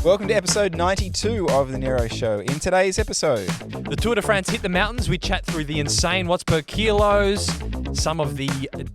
Welcome to episode 92 of the Nero Show. In today's episode, the Tour de France hit the mountains. We chat through the insane watts per kilos, some of the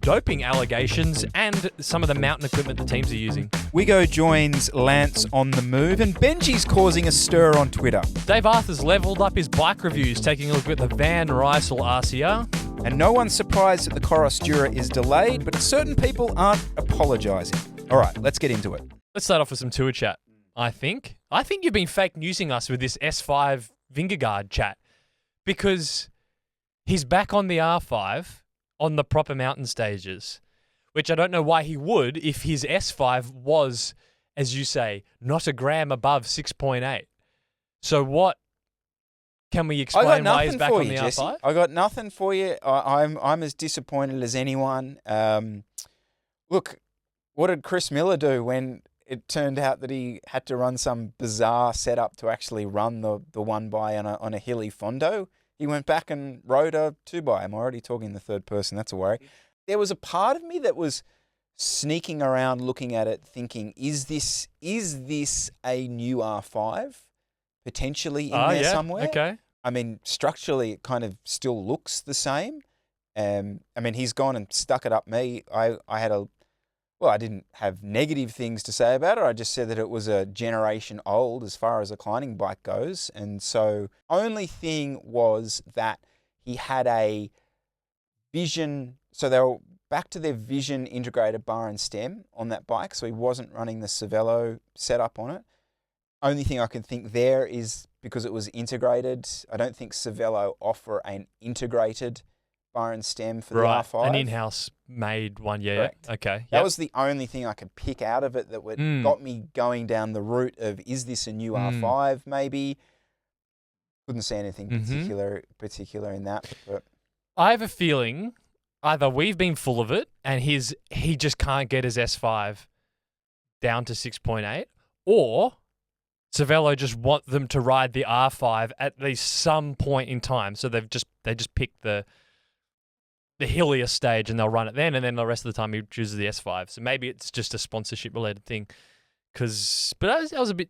doping allegations, and some of the mountain equipment the teams are using. Wigo joins Lance on the move, and Benji's causing a stir on Twitter. Dave Arthur's leveled up his bike reviews, taking a look at the Van Rysel RCR. And no one's surprised that the Coros Dura is delayed, but certain people aren't apologising. All right, let's get into it. Let's start off with some tour chat, I think. I think you've been fake newsing us with this S5 Vingegaard chat because he's back on the R5 on the proper mountain stages, which I don't know why he would if his S5 was, as you say, not a gram above 6.8. So what can we explain why he's back on the Jesse. R5? I got nothing for you. I'm as disappointed as anyone. Look, what did Chris Miller do when it turned out that he had to run some bizarre setup to actually run the one by on a hilly fondo? He went back and rode a two by. I'm already talking in the third person. That's a worry. There was a part of me that was sneaking around looking at it thinking, is this a new R5 potentially in there somewhere? Okay. I mean, structurally, it kind of still looks the same. I mean, he's gone and stuck it up me. I didn't have negative things to say about it. I just said that it was a generation old as far as a climbing bike goes. And so only thing was that he had a Vision. So they were back to their Vision integrated bar and stem on that bike. So he wasn't running the Cervelo setup on it. Only thing I can think there is because it was integrated. I don't think Cervelo offer an integrated bar and stem for the R5. An in-house made one, yeah. Correct. Okay. That was the only thing I could pick out of it that got me going down the route of, is this a new R5 maybe? Couldn't say anything particular in that. But I have a feeling either we've been full of it and he just can't get his S5 down to 6.8, or Cervelo just want them to ride the R5 at least some point in time. So they just picked the hillier stage and they'll run it then, and then the rest of the time he chooses the S5. So maybe it's just a sponsorship related thing. But that was a bit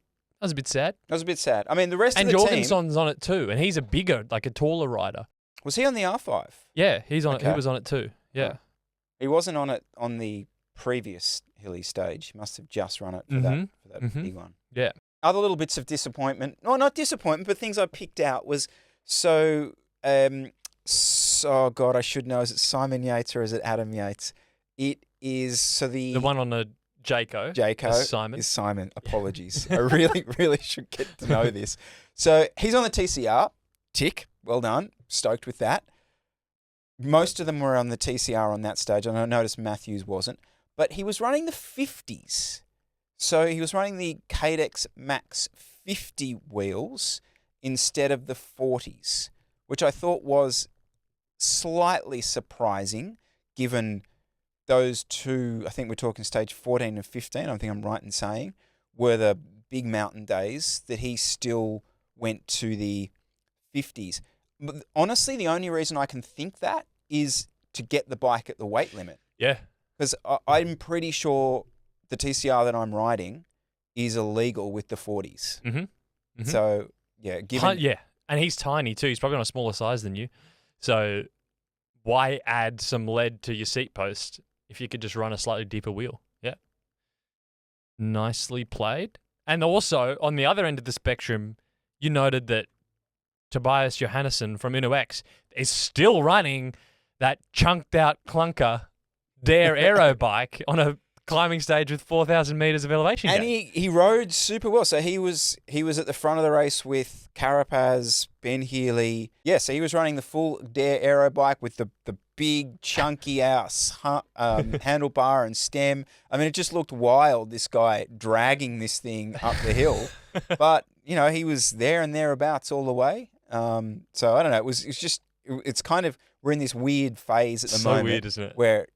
sad. That was a bit sad. I mean, the rest of the Jorgensen's on it too, and he's a bigger, like a taller rider. Was he on the R5? Yeah, he's on it. He was on it too. Yeah. He wasn't on it on the previous hilly stage. He must have just run it for that big one. Yeah. Other little bits of disappointment. No, not disappointment, but things I picked out was oh God, I should know. Is it Simon Yates or is it Adam Yates? It is the one on the Jayco. Is Simon. Apologies. I really should get to know this. So he's on the TCR. Tick. Well done. Stoked with that. Most of them were on the TCR on that stage. And I noticed Matthews wasn't. But he was running the 50s. So he was running the Cadex Max 50 wheels instead of the 40s, which I thought was slightly surprising given those two, I think we're talking stage 14 and 15, I think I'm right in saying, were the big mountain days that he still went to the 50s. But honestly, the only reason I can think that is to get the bike at the weight limit. Yeah. Because I'm pretty sure the TCR that I'm riding is illegal with the 40s. So, yeah. And he's tiny too. He's probably on a smaller size than you. So why add some lead to your seat post if you could just run a slightly deeper wheel? Yeah. Nicely played. And also, on the other end of the spectrum, you noted that Tobias Johannesson from InnoX is still running that chunked out clunker Dare Aero bike on a climbing stage with 4,000 meters of elevation. And he rode super well. So he was at the front of the race with Carapaz, Ben Healy. Yeah, so he was running the full Dare Aero bike with the big chunky ass handlebar and stem. I mean, it just looked wild, this guy dragging this thing up the hill. But, he was there and thereabouts all the way. So I don't know. It's kind of, we're in this weird phase at the moment. So weird, isn't it? Where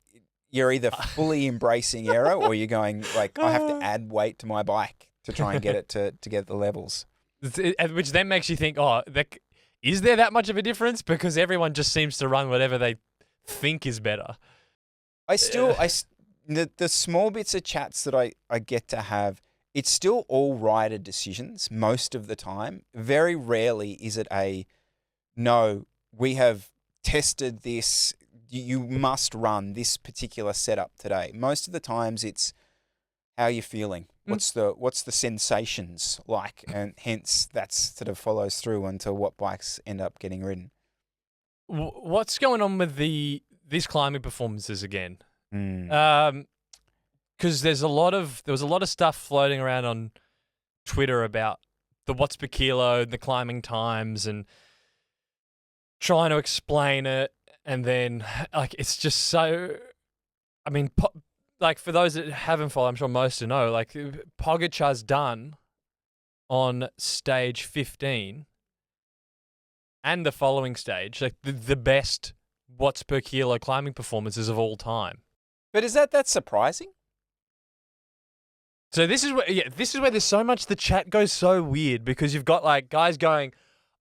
you're either fully embracing aero or you're going like, I have to add weight to my bike to try and get it to get the levels. Which then makes you think, is there that much of a difference? Because everyone just seems to run whatever they think is better. The small bits of chats that I get to have it's still all rider decisions most of the time. Very rarely is it no, we have tested this, you must run this particular setup today. Most of the times it's how you're feeling. What's the sensations like? And hence that sort of follows through into what bikes end up getting ridden. What's going on with these climbing performances again? Because there was a lot of stuff floating around on Twitter about the watts per kilo, the climbing times, and trying to explain it. And then, like, it's just so. I mean, like, for those that haven't followed, I'm sure most do know. Like, Pogacar's done on stage 15 and the following stage, like the best watts per kilo climbing performances of all time. But is that surprising? So this is where there's so much, the chat goes so weird, because you've got like guys going,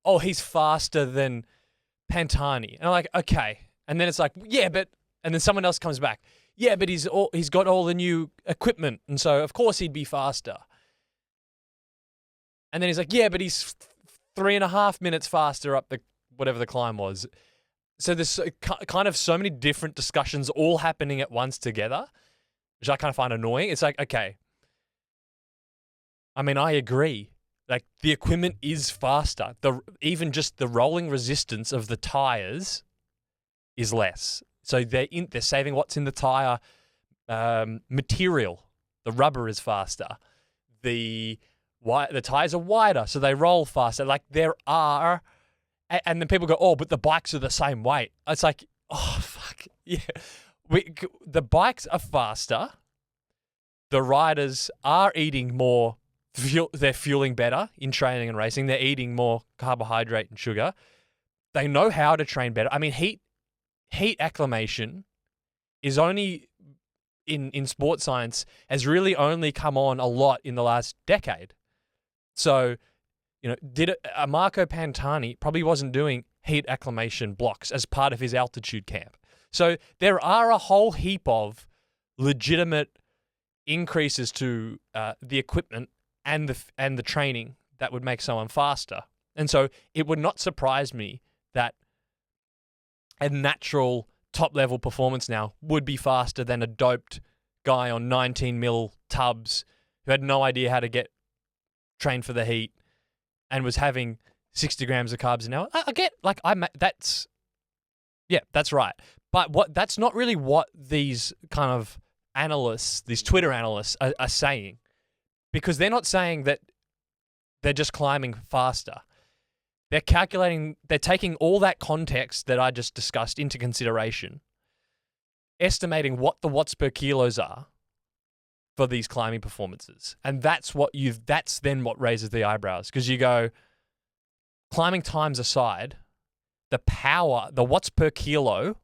oh, he's faster than Pantani. And I'm like, okay. And then it's like, yeah, but, and then someone else comes back. Yeah, but he's got all the new equipment, and so of course he'd be faster. And then he's like, yeah, but he's 3.5 minutes faster up the whatever the climb was. So there's kind of so many different discussions all happening at once together, which I kind of find annoying. It's like, okay, I mean, I agree. Like, the equipment is faster. Even just the rolling resistance of the tires is less. So they're saving what's in the tire material. The rubber is faster. The tires are wider, so they roll faster. Like, there are, and then people go, oh, but the bikes are the same weight. It's like, oh, fuck, yeah. The bikes are faster. The riders are eating more. They're fueling better in training and racing. They're eating more carbohydrate and sugar. They know how to train better. I mean, heat acclimation is only in sports science has really only come on a lot in the last decade. So, Marco Pantani probably wasn't doing heat acclimation blocks as part of his altitude camp. So there are a whole heap of legitimate increases to the equipment and the training that would make someone faster. And so it would not surprise me that a natural top-level performance now would be faster than a doped guy on 19 mil tubs who had no idea how to get trained for the heat and was having 60 grams of carbs an hour. I get, like, that's right. But that's not really what these kind of analysts, these Twitter analysts are saying, because they're not saying that they're just climbing faster. They're taking all that context that I just discussed into consideration, estimating what the watts per kilos are for these climbing performances. And that's then what raises the eyebrows, because you go, climbing times aside, the watts per kilo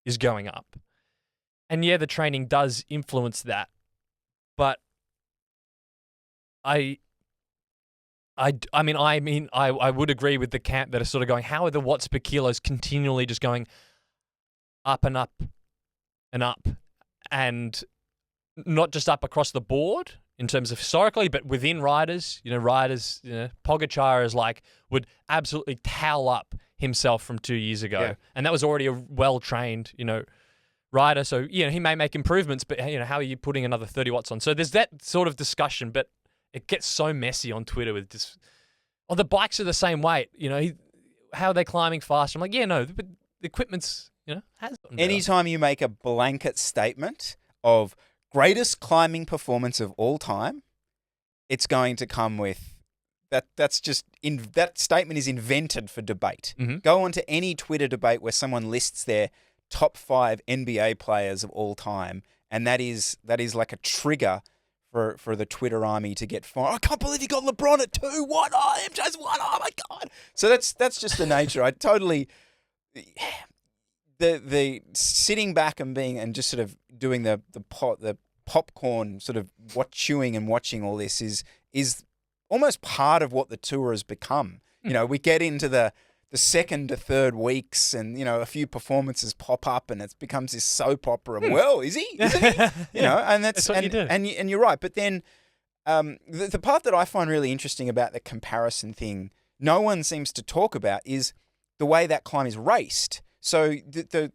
is going up. And yeah, the training does influence that. But I would agree with the camp that are sort of going, how are the watts per kilos continually just going up and up and up, and not just up across the board in terms of historically, but within riders, Pogacar would absolutely towel up himself from 2 years ago. Yeah. And that was already a well-trained, rider. So, he may make improvements, but how are you putting another 30 watts on? So there's that sort of discussion, but it gets so messy on Twitter with this. Oh, the bikes are the same weight. How are they climbing faster? I'm like, yeah, no, but the equipment's, has gotten better. Anytime you make a blanket statement of greatest climbing performance of all time, it's going to come with that. That statement is invented for debate. Mm-hmm. Go on to any Twitter debate where someone lists their top 5 NBA players of all time, and that is like a trigger for the Twitter army to get fired. I can't believe you got LeBron at 2. What? Oh, I'm just one. Oh my God. So that's just the nature. I totally the sitting back and just sort of doing the popcorn sort of chewing and watching all this is almost part of what the tour has become. We get into the second to third weeks, and a few performances pop up, and it becomes this soap opera. Well, is he? Isn't he? And that's what you do. And you're right. But then The part that I find really interesting about the comparison thing, no one seems to talk about, is the way that climb is raced. So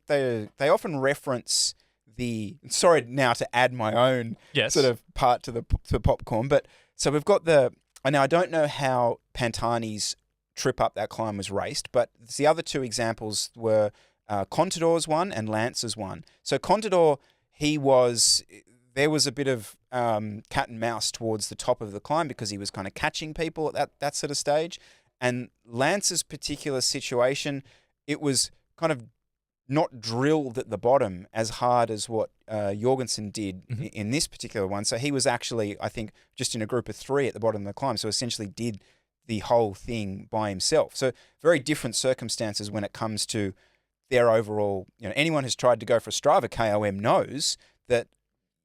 they often reference the. Sorry now to add my own sort of part to the popcorn, but so we've got the. Now I don't know how Pantani's trip up that climb was raced, but the other two examples were Contador's one and Lance's one. So Contador, there was a bit of cat and mouse towards the top of the climb because he was kind of catching people at that sort of stage. And Lance's particular situation, it was kind of not drilled at the bottom as hard as what Jorgensen did in this particular one. So he was actually, I think, just in a group of 3 at the bottom of the climb. So essentially did the whole thing by himself. So very different circumstances when it comes to their overall, anyone who's tried to go for a Strava KOM knows that,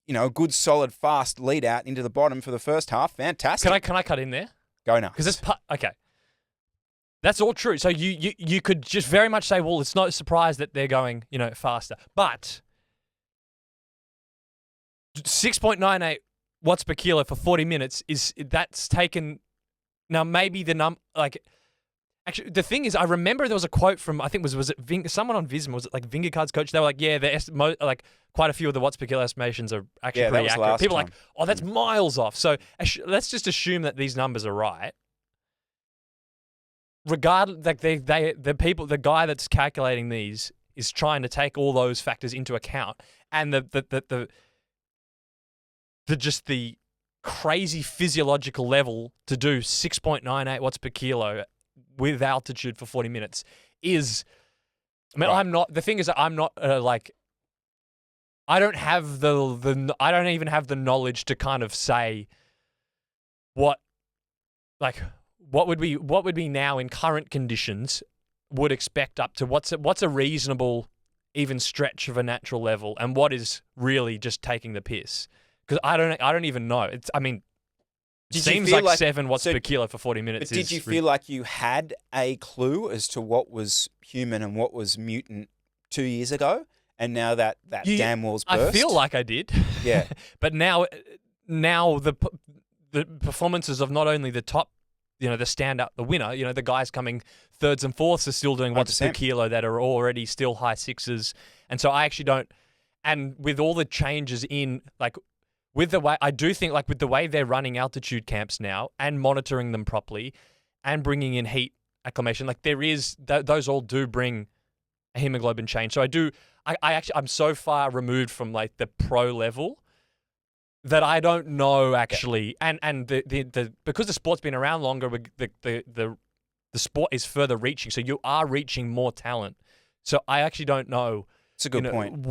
a good, solid, fast lead out into the bottom for the first half. Fantastic. Can I cut in there? Go now. Because okay. That's all true. So you could just very much say, well, it's not a surprise that they're going, faster. But 6.98 watts per kilo for 40 minutes that's taken. Now maybe actually the thing is, I remember there was a quote from, I think was it someone on Visma, was it like Vingegaard's coach? They were like, yeah, quite a few of the watts per kilo estimations are actually pretty accurate. People are like, oh, that's miles off. So let's just assume that these numbers are right. Regardless, the guy that's calculating these is trying to take all those factors into account, and the crazy physiological level to do 6.98 watts per kilo with altitude for 40 minutes is. I mean, right. The thing is, I'm not I don't have I don't even have the knowledge to kind of say what would we now in current conditions would expect up to what's a reasonable even stretch of a natural level, and what is really just taking the piss. Because I don't even know. It seems like 7 watts per kilo for 40 minutes. But did you feel like you had a clue as to what was human and what was mutant 2 years ago, and now that dam wall's burst? I feel like I did. Yeah. But now the performances of not only the top, the standout, the winner, the guys coming thirds and fourths are still doing watts per kilo that are already still high sixes. And so I actually don't, and with all the changes in, with the way, I do think, with the way they're running altitude camps now and monitoring them properly and bringing in heat acclimation, those all do bring a hemoglobin change. So I'm so far removed from the pro level that I don't know actually. Yeah. And because the sport's been around longer, the sport is further reaching. So you are reaching more talent. So I actually don't know. It's a good point.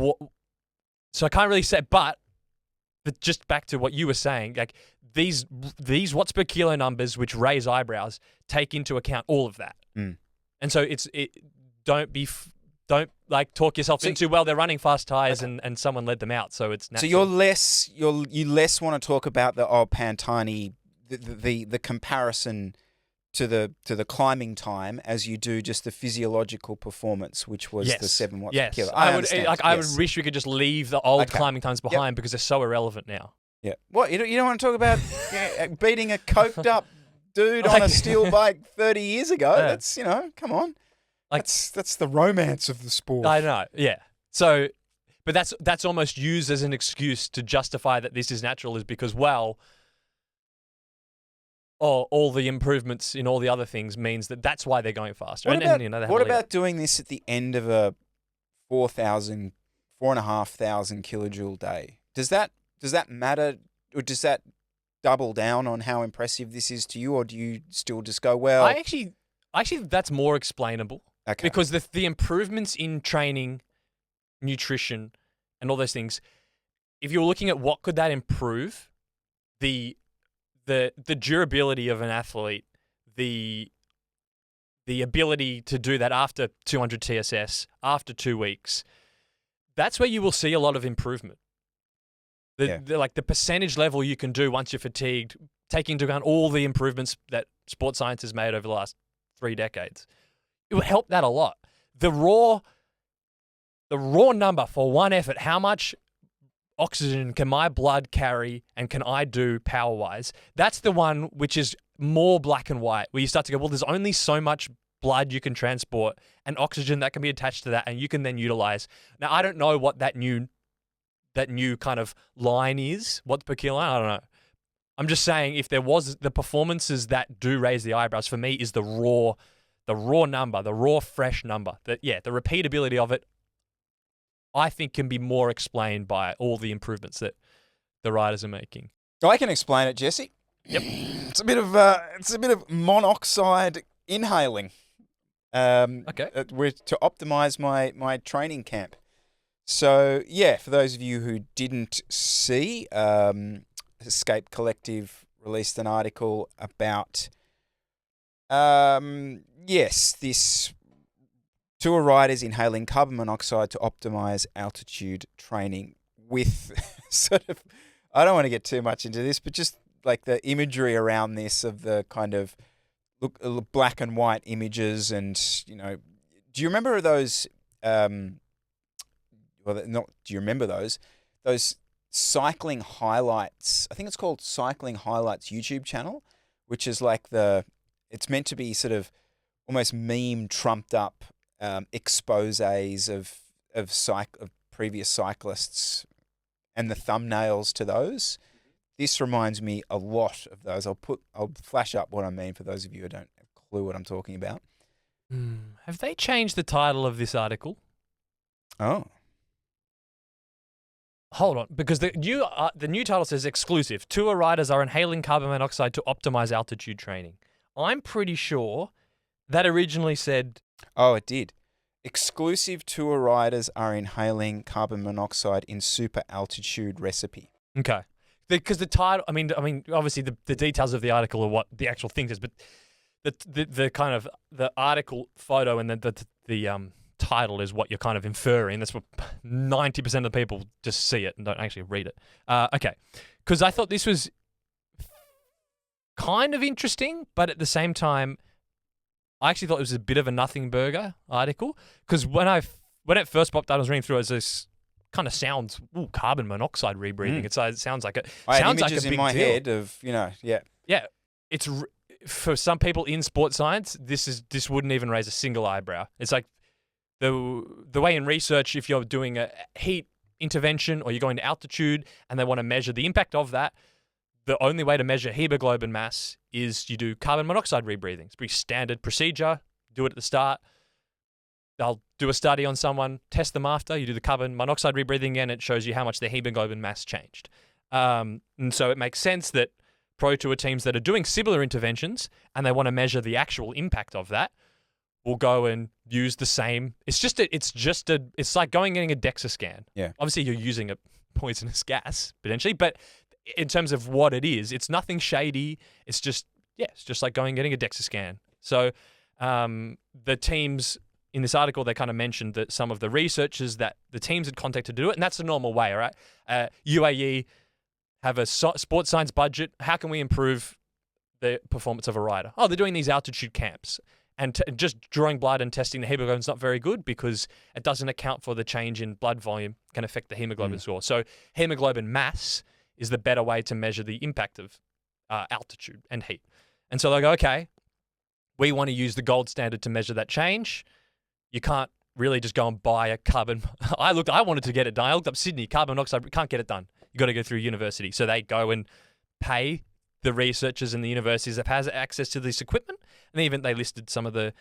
So I can't really say, but just back to what you were saying, these watts per kilo numbers, which raise eyebrows, take into account all of that. Mm. And so don't talk yourself into, well, they're running fast tires and someone led them out, so it's natural. So you less want to talk about the Pantani, the comparison to the climbing time as you do just the physiological performance, which was the 7 watts per kilo. I would wish we could just leave the old climbing times behind because they're so irrelevant now. Yeah. What, you don't want to talk about beating a coked up dude on a steel bike 30 years ago? Yeah. That's, come on. That's the romance of the sport. I know, yeah. So, but that's almost used as an excuse to justify that this is natural, is because, well, all the improvements in all the other things means that's why they're going faster. What about doing this at the end of a 4,500 kilojoule day? Does that matter, or does that double down on how impressive this is to you, or do you still just go, well? I actually that's more explainable. Okay. Because the improvements in training, nutrition, and all those things, if you're looking at what could that improve, the durability of an athlete, the ability to do that after 200 TSS, after 2 weeks, that's where you will see a lot of improvement. The percentage level you can do once you're fatigued, taking into account all the improvements that sports science has made over the last 3 decades. It will help that a lot. The raw number for one effort, how much oxygen can my blood carry and can I do power-wise? That's the one which is more black and white, where you start to go, well, there's only so much blood you can transport and oxygen that can be attached to that, and you can then utilize. Now, I don't know what that new kind of line is, what the per kilo line, I don't know. I'm just saying, if there was the performances that do raise the eyebrows for me is the raw number, the raw fresh number. The repeatability of it, I think, can be more explained by all the improvements that the riders are making. I can explain it, Jesse. Yep. It's a bit of monoxide inhaling. Okay. To optimize my training camp. So yeah, for those of you who didn't see, Escape Collective released an article about this tour riders inhaling carbon monoxide to optimize altitude training with sort of, I don't want to get too much into this, but just like the imagery around this of the kind of black and white images, and do you remember those? Do you remember those cycling highlights? I think it's called Cycling Highlights YouTube channel, which is like it's meant to be sort of almost meme trumped up exposés of previous cyclists and the thumbnails to those. This reminds me a lot of those. I'll flash up what I mean for those of you who don't have a clue what I'm talking about. Have they changed the title of this article? Oh. Hold on, because the new title says exclusive. Tour riders are inhaling carbon monoxide to optimize altitude training. I'm pretty sure that originally said... Oh, it did. Exclusive tour riders are inhaling carbon monoxide in super altitude recipe. Okay. Because the title, I mean, obviously the details of the article are what the actual thing is, but the kind of the article photo and the title is what you're kind of inferring. That's what 90% of the people just see it and don't actually read it. Okay. Because I thought this was kind of interesting, but at the same time, I actually thought it was a bit of a nothing burger article. Because when it first popped out, I was reading through it, this kind of sounds carbon monoxide rebreathing. It sounds like it. I sounds had images like a big in my deal. head of Yeah, it's for some people in sports science. This wouldn't even raise a single eyebrow. It's like the way in research, if you're doing a heat intervention or you're going to altitude and they want to measure the impact of that, the only way to measure hemoglobin mass is you do carbon monoxide rebreathing. It's a pretty standard procedure. Do it at the start. They'll do a study on someone, test them after. You do the carbon monoxide rebreathing again. It shows you how much their hemoglobin mass changed. And so it makes sense that pro tour teams that are doing similar interventions and they want to measure the actual impact of that will go and use the same. It's like going and getting a DEXA scan. Yeah. Obviously, you're using a poisonous gas potentially, but in terms of what it is, it's nothing shady. It's just like going and getting a DEXA scan. So the teams in this article, they kind of mentioned that some of the researchers that the teams had contacted to do it, and that's the normal way, right? UAE have a sports science budget. How can we improve the performance of a rider? Oh, they're doing these altitude camps. And just drawing blood and testing the hemoglobin is not very good because it doesn't account for the change in blood volume can affect the hemoglobin score. So hemoglobin mass is the better way to measure the impact of altitude and heat. And so they go, okay, we want to use the gold standard to measure that change. You can't really just go and buy a carbon. I wanted to get it done. I looked up Sydney, carbon monoxide, can't get it done. You got to go through university. So they go and pay the researchers in the universities that has access to this equipment. And even they listed some of the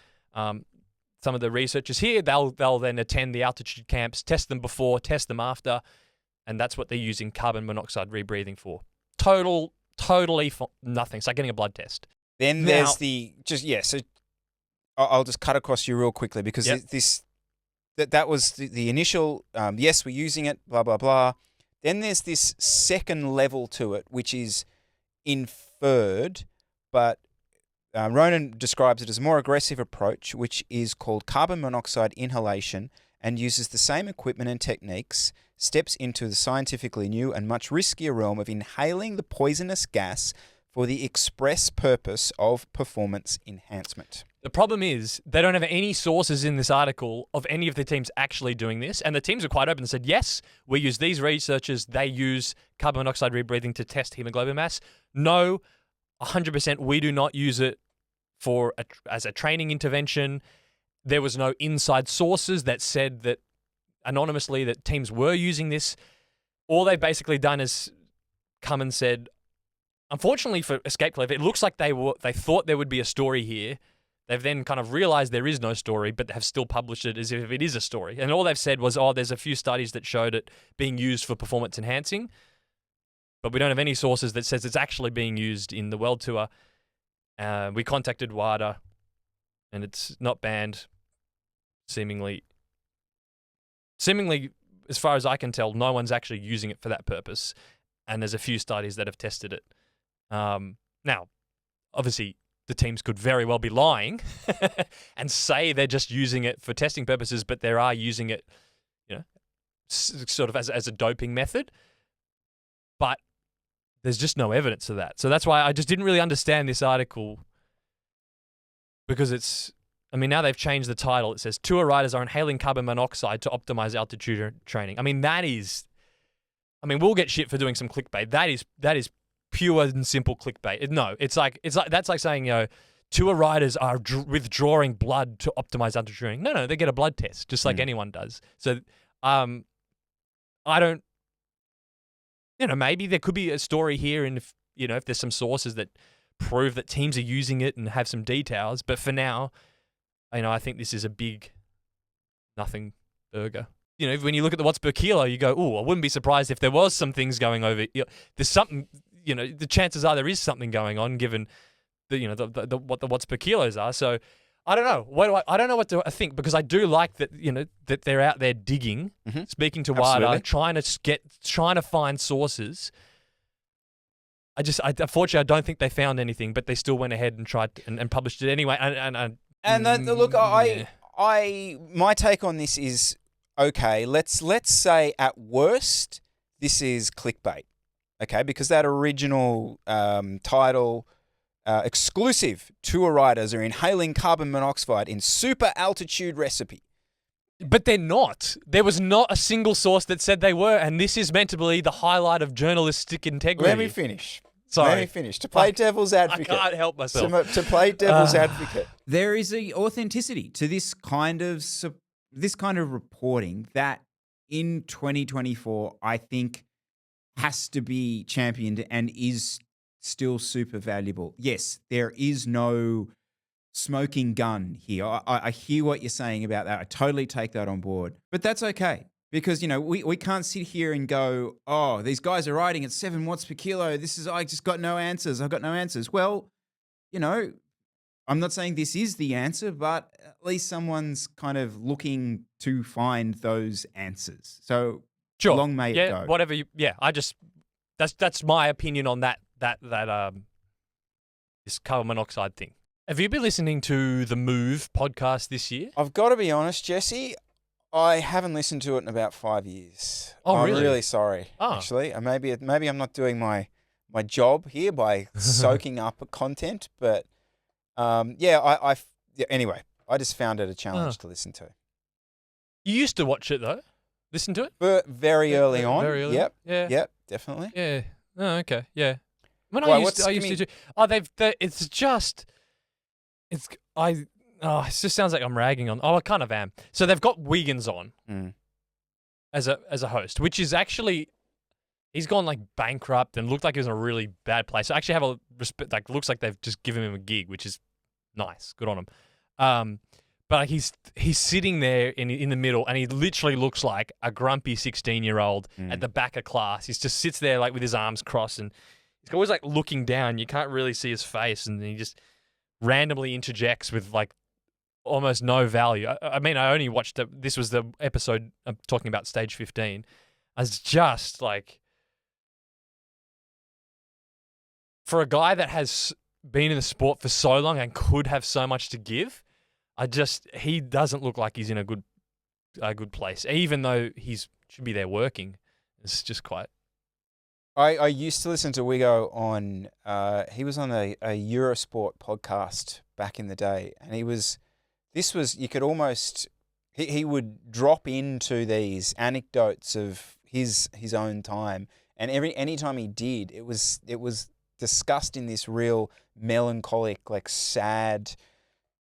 researchers here. They'll then attend the altitude camps, test them before, test them after. And that's what they're using carbon monoxide rebreathing for. Totally nothing. It's like getting a blood test. Then there's so I'll just cut across you real quickly because that was the initial, yes, we're using it, blah, blah, blah. Then there's this second level to it, which is inferred, but Ronan describes it as a more aggressive approach, which is called carbon monoxide inhalation and uses the same equipment and techniques, steps into the scientifically new and much riskier realm of inhaling the poisonous gas for the express purpose of performance enhancement. The problem is they don't have any sources in this article of any of the teams actually doing this. And the teams are quite open and said, yes, we use these researchers. They use carbon monoxide rebreathing to test hemoglobin mass. No, 100% we do not use it as a training intervention. There was no inside sources that said that anonymously that teams were using this. All they've basically done is come and said, unfortunately for Escape Clever, it looks like they thought there would be a story here. They've then kind of realized there is no story, but have still published it as if it is a story. And all they've said was, there's a few studies that showed it being used for performance enhancing, but we don't have any sources that says it's actually being used in the World Tour. We contacted WADA, and it's not banned. Seemingly, as far as I can tell, no one's actually using it for that purpose. And there's a few studies that have tested it. Now, obviously, the teams could very well be lying and say they're just using it for testing purposes, but they are using it, sort of as a doping method. But there's just no evidence of that. So that's why I just didn't really understand this article, because now they've changed the title. It says, tour riders are inhaling carbon monoxide to optimize altitude training. We'll get shit for doing some clickbait. That is pure and simple clickbait. No, it's like that's like saying, tour riders are withdrawing blood to optimize altitude training. No, they get a blood test just like anyone does. So, I don't. Maybe there could be a story here, and if there's some sources that prove that teams are using it and have some details. But for now, I think this is a big nothing burger. When you look at the watts per kilo, you go, I wouldn't be surprised if there was some things going over. There's something, the chances are there is something going on given what the watts per kilos are. So I don't know. I don't know what to think, because I do like that, that they're out there digging, speaking to WADA, trying to find sources. Unfortunately, I don't think they found anything, but they still went ahead and tried and published it anyway. Look, my take on this is, okay, let's say at worst this is clickbait, okay, because that original title, exclusive tour riders are inhaling carbon monoxide in super altitude recipe. But they're not. There was not a single source that said they were, and this is meant to be the highlight of journalistic integrity. Let me finish. Sorry. Let me finish. To play devil's advocate. I can't help myself. To play devil's advocate. There is an authenticity to this kind of reporting that in 2024, I think has to be championed and is still super valuable. Yes, there is no smoking gun here. I hear what you're saying about that. I totally take that on board. But that's okay, because, we can't sit here and go, these guys are riding at 7 watts per kilo. I just got no answers. I've got no answers. Well, I'm not saying this is the answer, but at least someone's kind of looking to find those answers. So sure. Long may it go. Whatever that's my opinion on that this carbon monoxide thing. Have you been listening to the Move podcast this year? I've got to be honest, Jesse, I haven't listened to it in about 5 years. Oh, really? I'm really sorry, actually. Maybe I'm not doing my job here by soaking up content, but anyway, I just found it a challenge to listen to. You used to watch it though? Listen to it? But very early on. Very early? Yep. Yeah. Yep, definitely. Yeah. Oh, okay. Yeah. When Why, I used to. It just sounds like I'm ragging on. I kind of am. So they've got Wiggins on as a host, which is actually, he's gone like bankrupt and looked like he was in a really bad place. So I actually have a respect. Like, looks like they've just given him a gig, which is nice. Good on him. But he's sitting there in the middle, and he literally looks like a grumpy 16-year-old at the back of class. He just sits there like with his arms crossed, and he's always like looking down. You can't really see his face, and he just randomly interjects with like almost no value. I only watched this was the episode I'm talking about, stage 15. I was just like, for a guy that has been in the sport for so long and could have so much to give, he doesn't look like he's in a good place, even though should be there working. It's just quite I used to listen to Wigo on. He was on a Eurosport podcast back in the day, and this was you could almost he would drop into these anecdotes of his own time, and any time he did, it was discussed in this real melancholic, like sad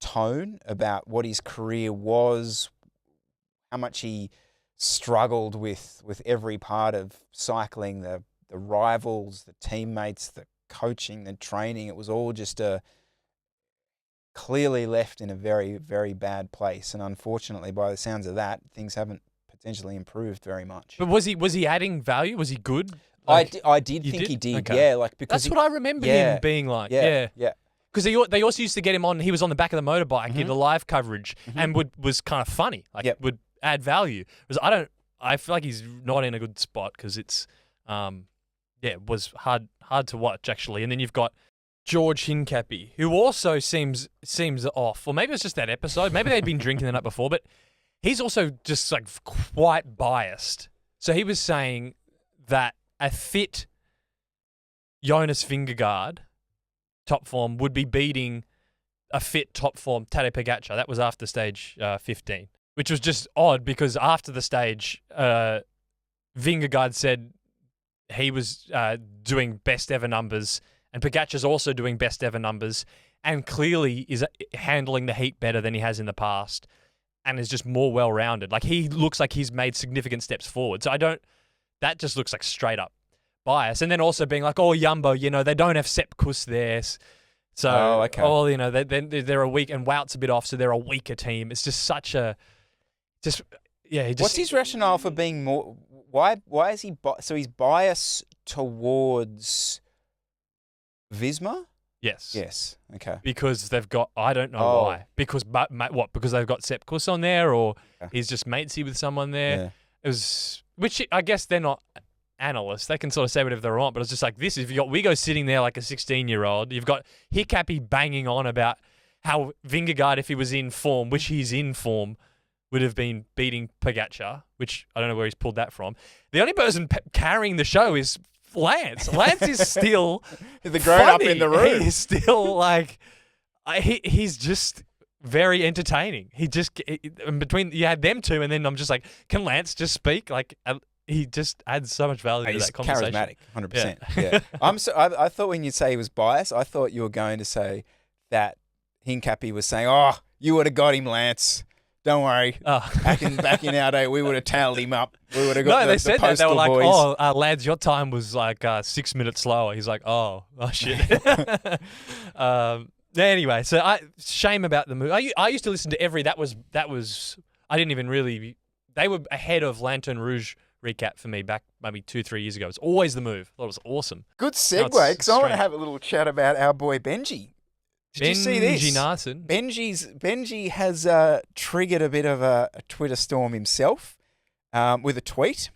tone about what his career was, how much he struggled with every part of cycling, the rivals, the teammates, the coaching, the training. It was all just clearly left in a very, very bad place. And unfortunately, by the sounds of that, things haven't potentially improved very much. But was he adding value? Was he good? I did think he did. Okay. Yeah, like because that's what I remember him being like. Yeah. Because they also used to get him on. He was on the back of the motorbike in the live coverage and was kind of funny. Like would add value. Because I feel like he's not in a good spot because it's it was hard to watch actually. And then you've got George Hincapie, who also seems off. Or maybe it's just that episode. Maybe they'd been drinking the night before, but he's also just like quite biased. So he was saying that a fit Jonas Vingegaard top form would be beating a fit top form Tadej Pogacar. That was after stage 15, which was just odd because after the stage, Vingegaard said he was doing best ever numbers and Pogacar's also doing best ever numbers and clearly is handling the heat better than he has in the past and is just more well-rounded. Like he looks like he's made significant steps forward. So that just looks like straight up bias. And then also being like, oh, Jumbo, they don't have Sepp Kuss there. So, they're a weak, and Wout's a bit off, so they're a weaker team. It's just such a, What's his rationale for being more, why is he, so he's biased towards Visma? Yes. Okay. Because they've got, I don't know why. Because they've got Sepp Kuss on there, or he's just matesy with someone there. Yeah. It was, which I guess they're not analysts. They can sort of say whatever they want, but it's just like this. If you got Wigo sitting there like a 16-year-old, you've got Hincapie banging on about how Vingegaard, if he was in form, which he's in form, would have been beating Pogacar, which I don't know where he's pulled that from. The only person carrying the show is Lance. Lance is still the grown-up in the room. He's still like, he's just very entertaining. He just, between, you had them two, and then I'm just like, can Lance just speak? Like, he just adds so much value to that conversation. Charismatic, 100%. Yeah. I thought when you say he was biased, I thought you were going to say that Hincapie was saying, "Oh, you would have got him, Lance. Don't worry. Back in our day, we would have tailed him up. We would have got they said that. They were like, boys. Lads, your time was like 6 minutes slower." He's like, oh shit. Anyway, so shame about the move. I used to listen to that was. I didn't even really. They were ahead of Lanterne Rouge recap for me back maybe 2-3 years ago. It's always the move. I thought it was awesome. Good segue, because I want to have a little chat about our boy Benji. Did you see this? Benji Narson. Benji has triggered a bit of a Twitter storm himself with a tweet.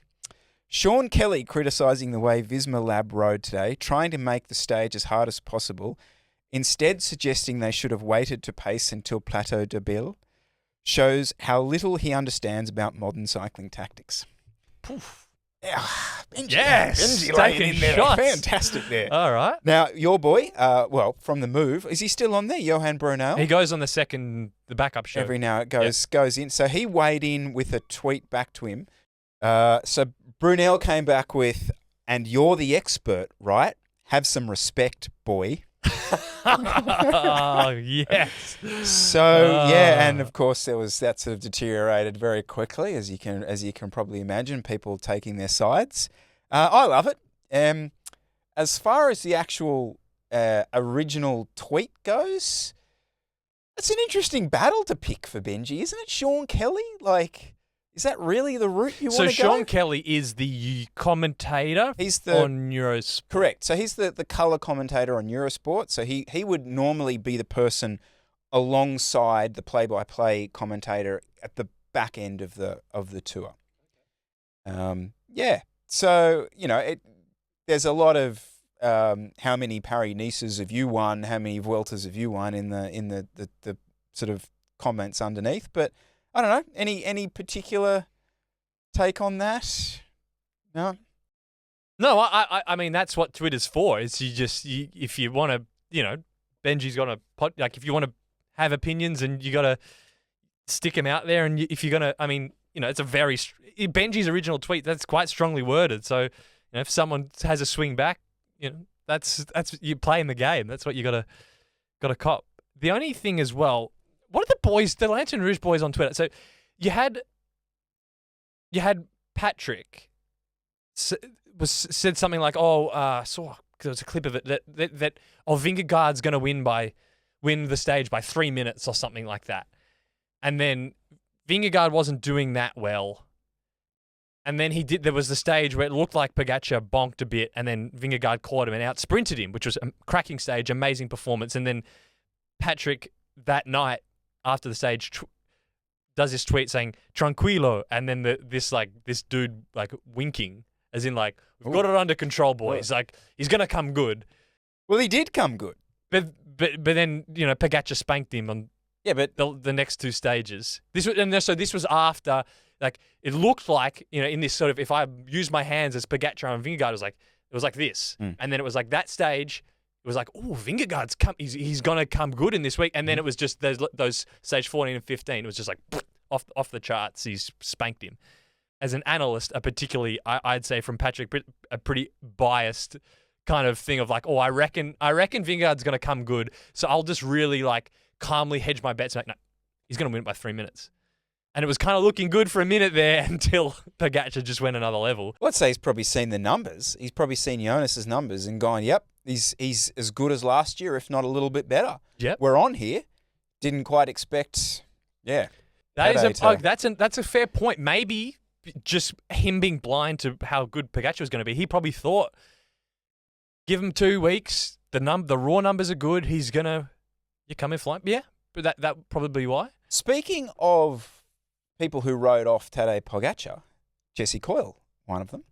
Sean Kelly criticising the way Visma Lab rode today, trying to make the stage as hard as possible, instead suggesting they should have waited to pace until Plateau de Bille, shows how little he understands about modern cycling tactics. Poof. Yeah, Benji, Benji laying in there. Shots. Fantastic there. All right. Now, your boy, from the move, is he still on there, Johan Brunel? He goes on the backup show. Every now it goes in. So he weighed in with a tweet back to him. So Brunel came back with, "And you're the expert, right? Have some respect, boy." Oh, yes. So and of course that sort of deteriorated very quickly, as you can probably imagine, people taking their sides. I love it. As far as the actual original tweet goes, it's an interesting battle to pick for Benji, isn't it? Sean Kelly, like, is that really the route you want to go? So Sean Kelly is the commentator on Eurosport. Correct. So he's the colour commentator on Eurosport. So he would normally be the person alongside the play-by-play commentator at the back end of the tour. So, there's a lot of how many Paris-Nices have you won, how many Vueltas have you won in the sort of comments underneath, but I don't know. Any particular take on that? No? No, I mean that's what Twitter's for. Is if you want to, Benji's got a like if you want to have opinions and you got to stick them out there, and if you're gonna, I mean, it's a very Benji's original tweet that's quite strongly worded. So, if someone has a swing back, that's you playing the game. That's what you got to cop. The only thing as well, what are the Lantern Rouge boys on Twitter? So, you had Patrick said something like, saw there was a clip of it that Vingegaard's going to win the stage by 3 minutes or something like that, and then Vingegaard wasn't doing that well, and then there was the stage where it looked like Pogačar bonked a bit, and then Vingegaard caught him and out sprinted him, which was a cracking stage, amazing performance, and then Patrick that night after the stage does this tweet saying "tranquilo," and then this dude like winking. As in, like, we've got it under control, boys. Like, he's going to come good. Well, he did come good. But then, Pogačar spanked him on the next two stages. This was after, like, it looked like, in this sort of, if I use my hands as Pogačar and Vingegaard, it was like this. And then it was like that stage, it was like, oh, Vingegaard's he's going to come good in this week. And then it was just those stage 14 and 15. It was just like, off the charts. He's spanked him. As an analyst, particularly, I'd say from Patrick, a pretty biased kind of thing of like, I reckon Vingegaard's going to come good, so I'll just really like calmly hedge my bets. Like, no, he's going to win it by 3 minutes, and it was kind of looking good for a minute there until Pogačar just went another level. Well, I'd say he's probably seen the numbers. He's probably seen Jonas's numbers and gone, "Yep, he's as good as last year, if not a little bit better." Yep, we're on here. Didn't quite expect. Yeah, that's a fair point. Maybe. Just him being blind to how good Pogačar was going to be. He probably thought, give him 2 weeks. The raw numbers are good. He's gonna, you come in flying. Yeah, but that probably why. Speaking of people who rode off Tadej Pogačar, Jesse Coyle, one of them.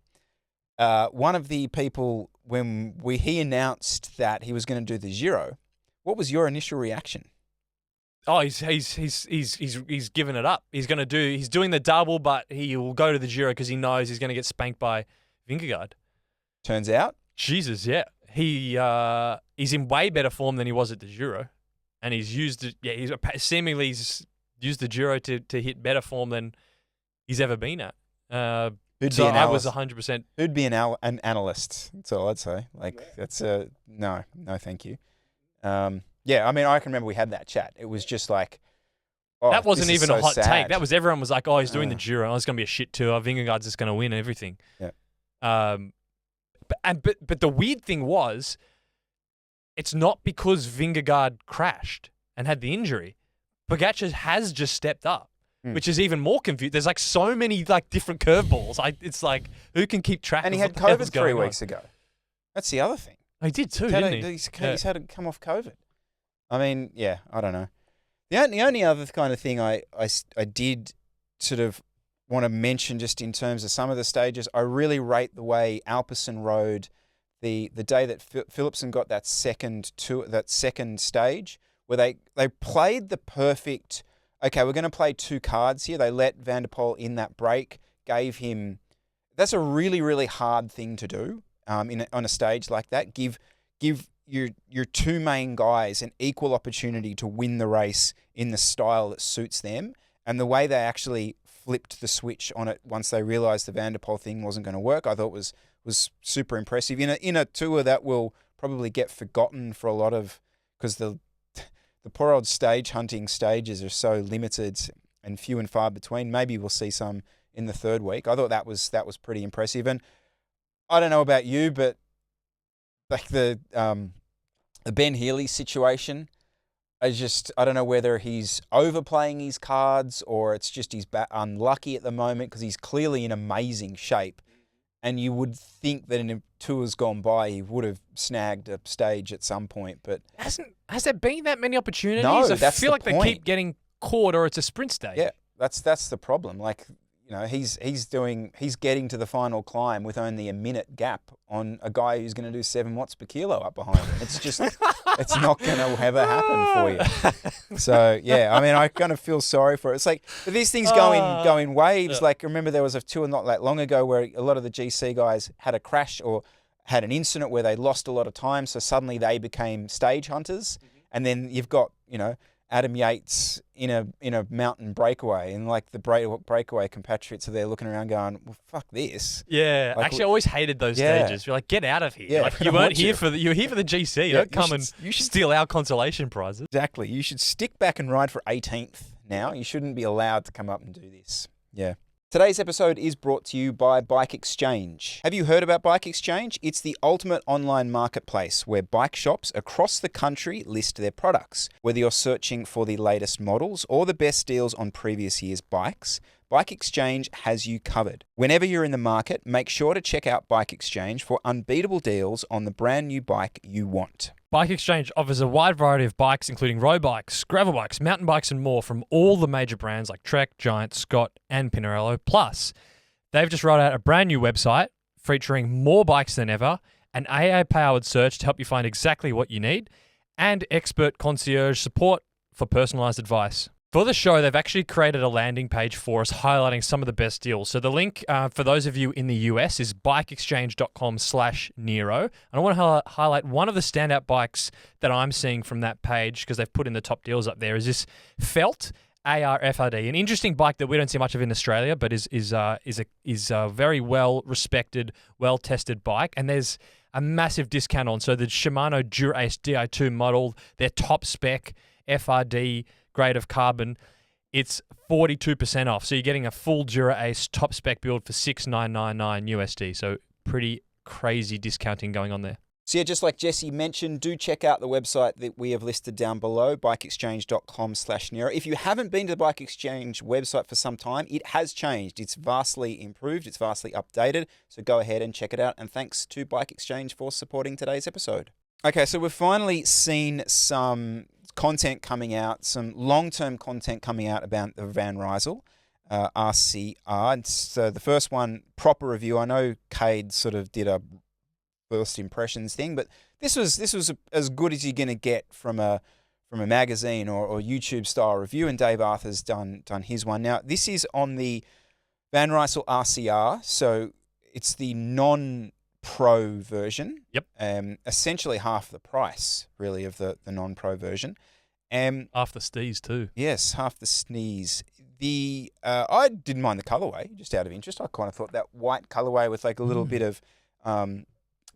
One of the people when he announced that he was going to do the Giro. What was your initial reaction? Oh, he's given it up. He's doing the double, but he will go to the Giro because he knows he's going to get spanked by Vingegaard. Turns out, Jesus, yeah, he's in way better form than he was at the Giro, and he's used it. Yeah, he's used the Giro to hit better form than he's ever been at. I was 100%. Who'd be an analyst? That's all I'd say. That's no, thank you. Yeah, I mean, I can remember we had that chat. It was just like, that wasn't even a hot sad. take. That was everyone was like, he's doing the Giro. It's going to be a shit tour. Vingegaard's just going to win everything. Yeah. But the weird thing was, it's not because Vingegaard crashed and had the injury. Pogačar has just stepped up, which is even more confusing. There's like so many like different curveballs. It's like, who can keep track? And he had COVID 3 weeks ago. That's the other thing. He did too, didn't he? He's had to come off COVID. I mean, yeah, I don't know. The only other kind of thing I did sort of want to mention just in terms of some of the stages, I really rate the way Alpecin rode the day that Philipsen got that second stage where they played the perfect, okay, we're going to play 2 cards here. They let Van der Poel in that break, gave him, that's a really, really hard thing to do on a stage like that. Give your 2 main guys an equal opportunity to win the race in the style that suits them. And the way they actually flipped the switch on it once they realised the Van der Poel thing wasn't going to work, I thought was super impressive. In a tour that will probably get forgotten for a lot of, because the poor old stage hunting stages are so limited and few and far between. Maybe we'll see some in the 3rd week. I thought that was pretty impressive. And I don't know about you, but like the Ben Healy situation, I don't know whether he's overplaying his cards or it's just he's unlucky at the moment because he's clearly in amazing shape. And you would think that in a tour's gone by, he would have snagged a stage at some point. But has there been that many opportunities? No, I feel like they keep getting caught or it's a sprint stage. Yeah, that's the problem. Like, he's getting to the final climb with only a minute gap on a guy who's going to do 7 watts per kilo up behind him. It's just, it's not going to ever happen for you. So yeah, I mean, I kind of feel sorry for it. It's like, but these things go in waves. Like, remember there was a tour not that long ago where a lot of the GC guys had a crash or had an incident where they lost a lot of time. So suddenly they became stage hunters. And then you've got, Adam Yates in a mountain breakaway, and like the breakaway compatriots are there looking around going, well, fuck this. Yeah, like, actually, I always hated those stages. You're like, get out of here. Yeah, like, you weren't here for you were here for the GC. Don't come and steal our consolation prizes. Exactly. You should stick back and ride for 18th now. You shouldn't be allowed to come up and do this. Yeah. Today's episode is brought to you by Bike Exchange. Have you heard about Bike Exchange? It's the ultimate online marketplace where bike shops across the country list their products. Whether you're searching for the latest models or the best deals on previous year's bikes, Bike Exchange has you covered. Whenever you're in the market, make sure to check out Bike Exchange for unbeatable deals on the brand new bike you want. Bike Exchange offers a wide variety of bikes, including road bikes, gravel bikes, mountain bikes, and more from all the major brands like Trek, Giant, Scott, and Pinarello. Plus, they've just rolled out a brand new website featuring more bikes than ever, an AI-powered search to help you find exactly what you need, and expert concierge support for personalized advice. For the show, they've actually created a landing page for us highlighting some of the best deals. So the link for those of you in the US is bikeexchange.com/Nero. And I want to highlight one of the standout bikes that I'm seeing from that page, because they've put in the top deals up there, is this Felt AR-FRD, an interesting bike that we don't see much of in Australia, but is a very well-respected, well-tested bike. And there's a massive discount on. So the Shimano Dura-Ace Di2 model, their top spec FRD grade of carbon, it's 42% off. So you're getting a full Dura-Ace top spec build for $6,999 USD. So pretty crazy discounting going on there. So yeah, just like Jesse mentioned, do check out the website that we have listed down below, bikeexchange.com/Nero. If you haven't been to the Bike Exchange website for some time, it has changed. It's vastly improved. It's vastly updated. So go ahead and check it out. And thanks to Bike Exchange for supporting today's episode. Okay, so we've finally seen some content coming out, some long-term content coming out about the Van Rysel RCR. And so the first one, proper review. I know Cade sort of did a first impressions thing, but this was as good as you're going to get from a magazine or YouTube style review. And Dave Arthur's done his one. Now this is on the Van Rysel RCR, so it's the non-pro version. Yep. Essentially half the price, really, of the non-pro version. Half the stees too. Yes, half the sneeze. I didn't mind the colorway, just out of interest. I kind of thought that white colorway with like a little bit of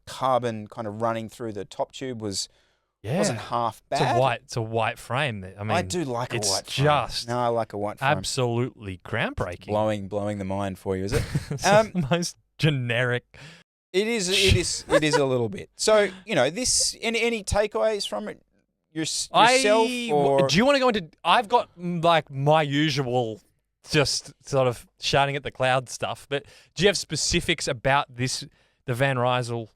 carbon kind of running through the top tube wasn't half bad. It's a white frame. I mean, I do like a white frame. I like a white frame. Absolutely groundbreaking. Blowing the mind for you, is it? It's the most generic. It is a little bit. So, this, any takeaways from it yourself? Or? Do you want to go into, I've got like my usual just sort of shouting at the cloud stuff, but do you have specifics about the Van Rysel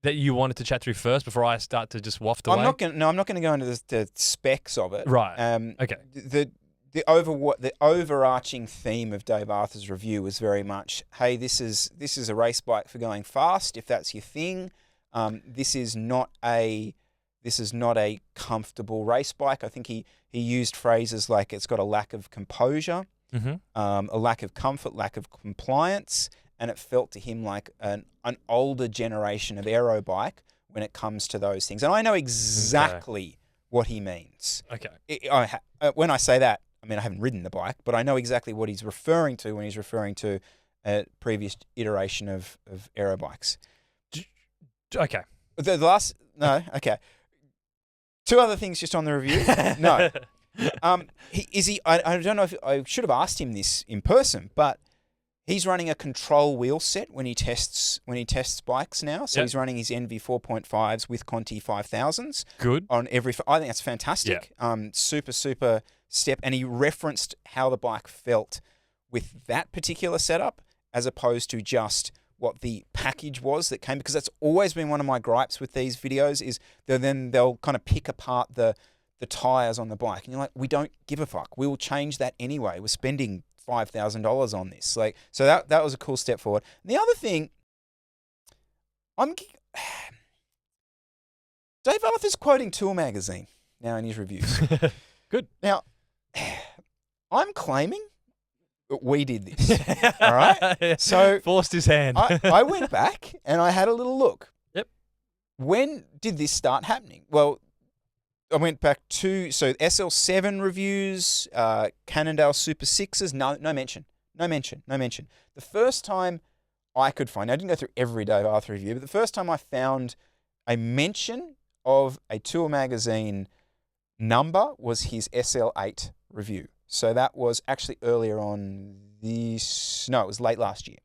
that you wanted to chat through first before I start to just waft away? I'm not going to go into the specs of it. Right. Okay. The overarching theme of Dave Arthur's review was very much, hey, this is a race bike for going fast, if that's your thing. This is not a comfortable race bike. I think he used phrases like it's got a lack of composure, a lack of comfort, lack of compliance, and it felt to him like an older generation of aero bike when it comes to those things. And I know exactly what he means. Okay. When I say that, I mean, I haven't ridden the bike, but I know exactly what he's referring to when he's referring to a previous iteration of aero bikes. Okay. Okay. Two other things just on the review. No. I don't know if I should have asked him this in person, but he's running a control wheel set when he tests bikes now. So he's running his NV 4.5s with Conti 5000s. Good. On every, I think that's fantastic. Yeah. Super step. And he referenced how the bike felt with that particular setup as opposed to just what the package was that came, because that's always been one of my gripes with these videos is they'll kind of pick apart the tires on the bike. And you're like, we don't give a fuck. We will change that anyway. We're spending $5,000 on this. Like, so that was a cool step forward. And the other thing, Dave Arthur's quoting Tool Magazine now in his reviews. Good. Now, I'm claiming that we did this. All right? So forced his hand. I went back and I had a little look. Yep. When did this start happening? Well, I went back to, SL7 reviews, Cannondale Super 6s, no mention. The first time I could find, I didn't go through every Dave Arthur review, but the first time I found a mention of a Tool Magazine number was his SL8 review. So that was actually earlier on it was late last year.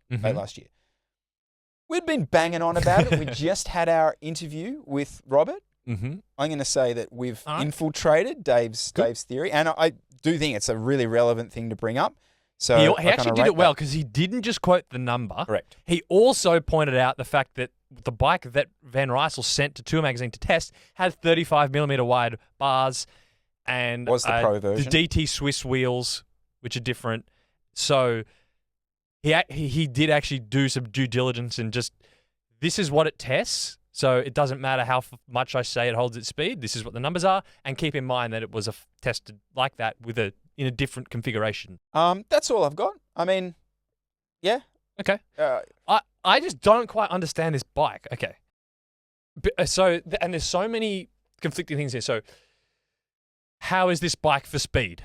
We'd been banging on about it. We just had our interview with Robert. Mm-hmm. I'm going to say that we've infiltrated Dave's theory, and I do think it's a really relevant thing to bring up. So he actually did it well because he didn't just quote the number. Correct. He also pointed out the fact that the bike that Van Rysel sent to Tour Magazine to test had 35mm wide bars and was the Pro version. The DT Swiss wheels, which are different. So he did actually do some due diligence and just, this is what it tests. So it doesn't matter how much I say it holds its speed. This is what the numbers are. And keep in mind that it was tested like that in a different configuration. That's all I've got. I mean, yeah. Okay. I just don't quite understand this bike. Okay. And there's so many conflicting things here. So how is this bike for speed?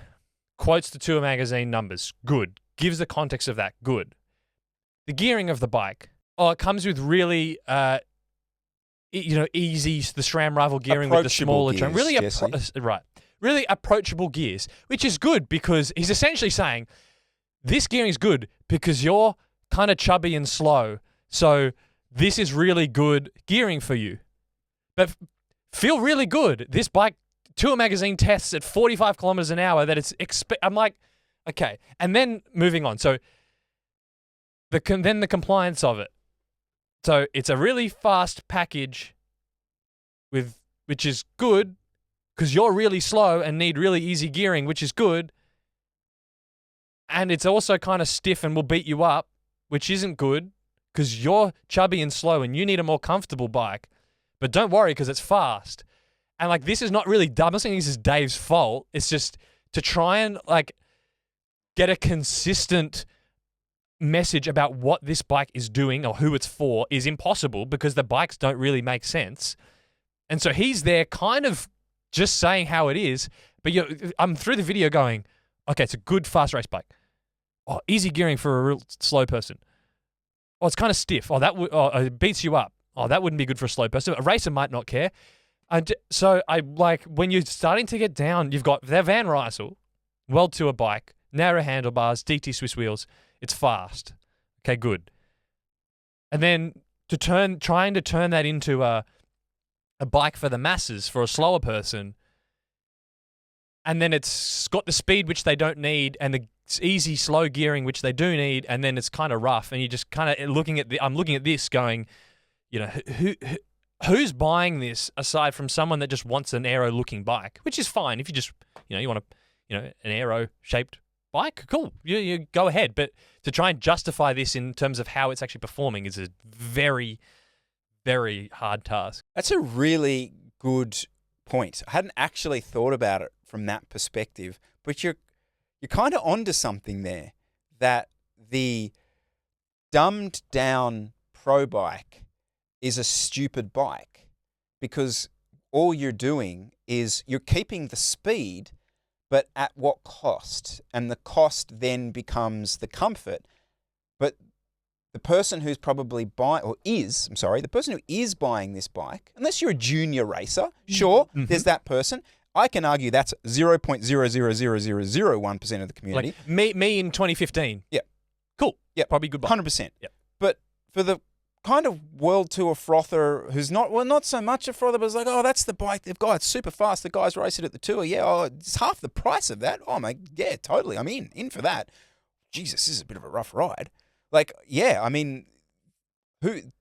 Quotes the Tour Magazine numbers. Good. Gives the context of that. Good. The gearing of the bike. It comes with really, easy, the SRAM rival gearing with the smaller gears, trim. Really, right. Really approachable gears, which is good because he's essentially saying this gearing is good because you're kind of chubby and slow. So this is really good gearing for you. But feel really good. This bike, Tour Magazine tests at 45 kilometers an hour that it's, I'm like, okay. And then moving on. So then the compliance of it. So it's a really fast package which is good because you're really slow and need really easy gearing, which is good. And it's also kind of stiff and will beat you up, which isn't good because you're chubby and slow and you need a more comfortable bike. But don't worry because it's fast. And like, this is not really dumb. I'm not saying this is Dave's fault. It's just to try and like get a consistent message about what this bike is doing or who it's for is impossible because the bikes don't really make sense. And so he's there kind of just saying how it is. But I'm through the video going, okay, it's a good fast race bike. Oh, easy gearing for a real slow person. Oh, it's kind of stiff. Oh, it beats you up. Oh, that wouldn't be good for a slow person. A racer might not care. So I like when you're starting to get down, you've got their Van Rysel, World Tour bike, narrow handlebars, DT Swiss wheels. It's fast. Okay, good. And then trying to turn that into a bike for the masses, for a slower person, and then it's got the speed which they don't need and the easy slow gearing which they do need, and then it's kind of rough, and you just kind of I'm looking at this going, who's buying this aside from someone that just wants an aero looking bike, which is fine if you just you want an aero shaped bike, cool, you go ahead. But to try and justify this in terms of how it's actually performing is a very, very hard task. That's a really good point. I hadn't actually thought about it from that perspective, but you're kind of onto something there, that the dumbed down pro bike is a stupid bike because all you're doing is you're keeping the speed, but at what cost? And the cost then becomes the comfort. But the person who's probably the person who is buying this bike, unless you're a junior racer, sure, there's that person. I can argue that's 0.0000001% of the community. Like me in 2015. Yeah. Cool. Yeah. Probably good bike. 100%. Yeah. But for the kind of World Tour frother who's not so much a frother, but it's like, oh, that's the bike they've got. It's super fast. The guys race it at the Tour. Yeah, it's half the price of that. Oh, my, yeah, totally. I'm in for that. Jesus, this is a bit of a rough ride. Like, yeah, I mean,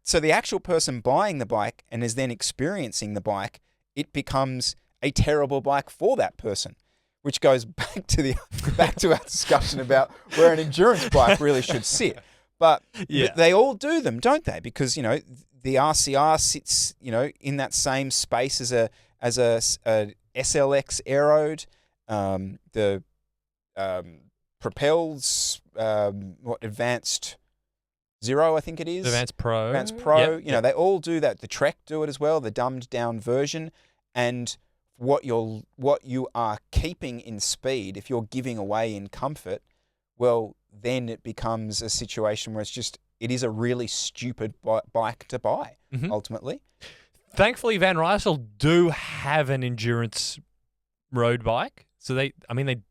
so the actual person buying the bike and is then experiencing the bike, it becomes a terrible bike for that person. which goes back to our discussion about where an endurance bike really should sit. But they all do them, don't they? Because the RCR sits in that same space as a SLX Aeroad. The Propel's Advanced Zero, I think it is. Advanced Pro. Advanced Pro. Yep. They all do that. The Trek do it as well, the dumbed down version. And what you are keeping in speed, if you're giving away in comfort, well, then it becomes a situation where it is a really stupid bike to buy, ultimately. Thankfully, Van Rysel do have an endurance road bike. So they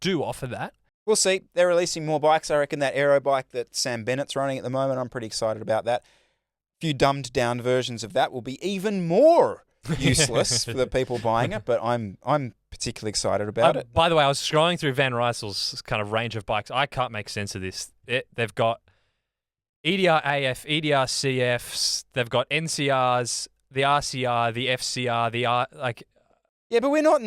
do offer that. We'll see. They're releasing more bikes. I reckon that aero bike that Sam Bennett's running at the moment, I'm pretty excited about that. A few dumbed down versions of that will be even more useless for the people buying it, but I'm particularly excited about it. By the way, I was scrolling through Van Rysel's kind of range of bikes. I can't make sense of this. They've got EDR AF, EDR CFs, they've got NCRs, the RCR, the FCR, Yeah, but we're not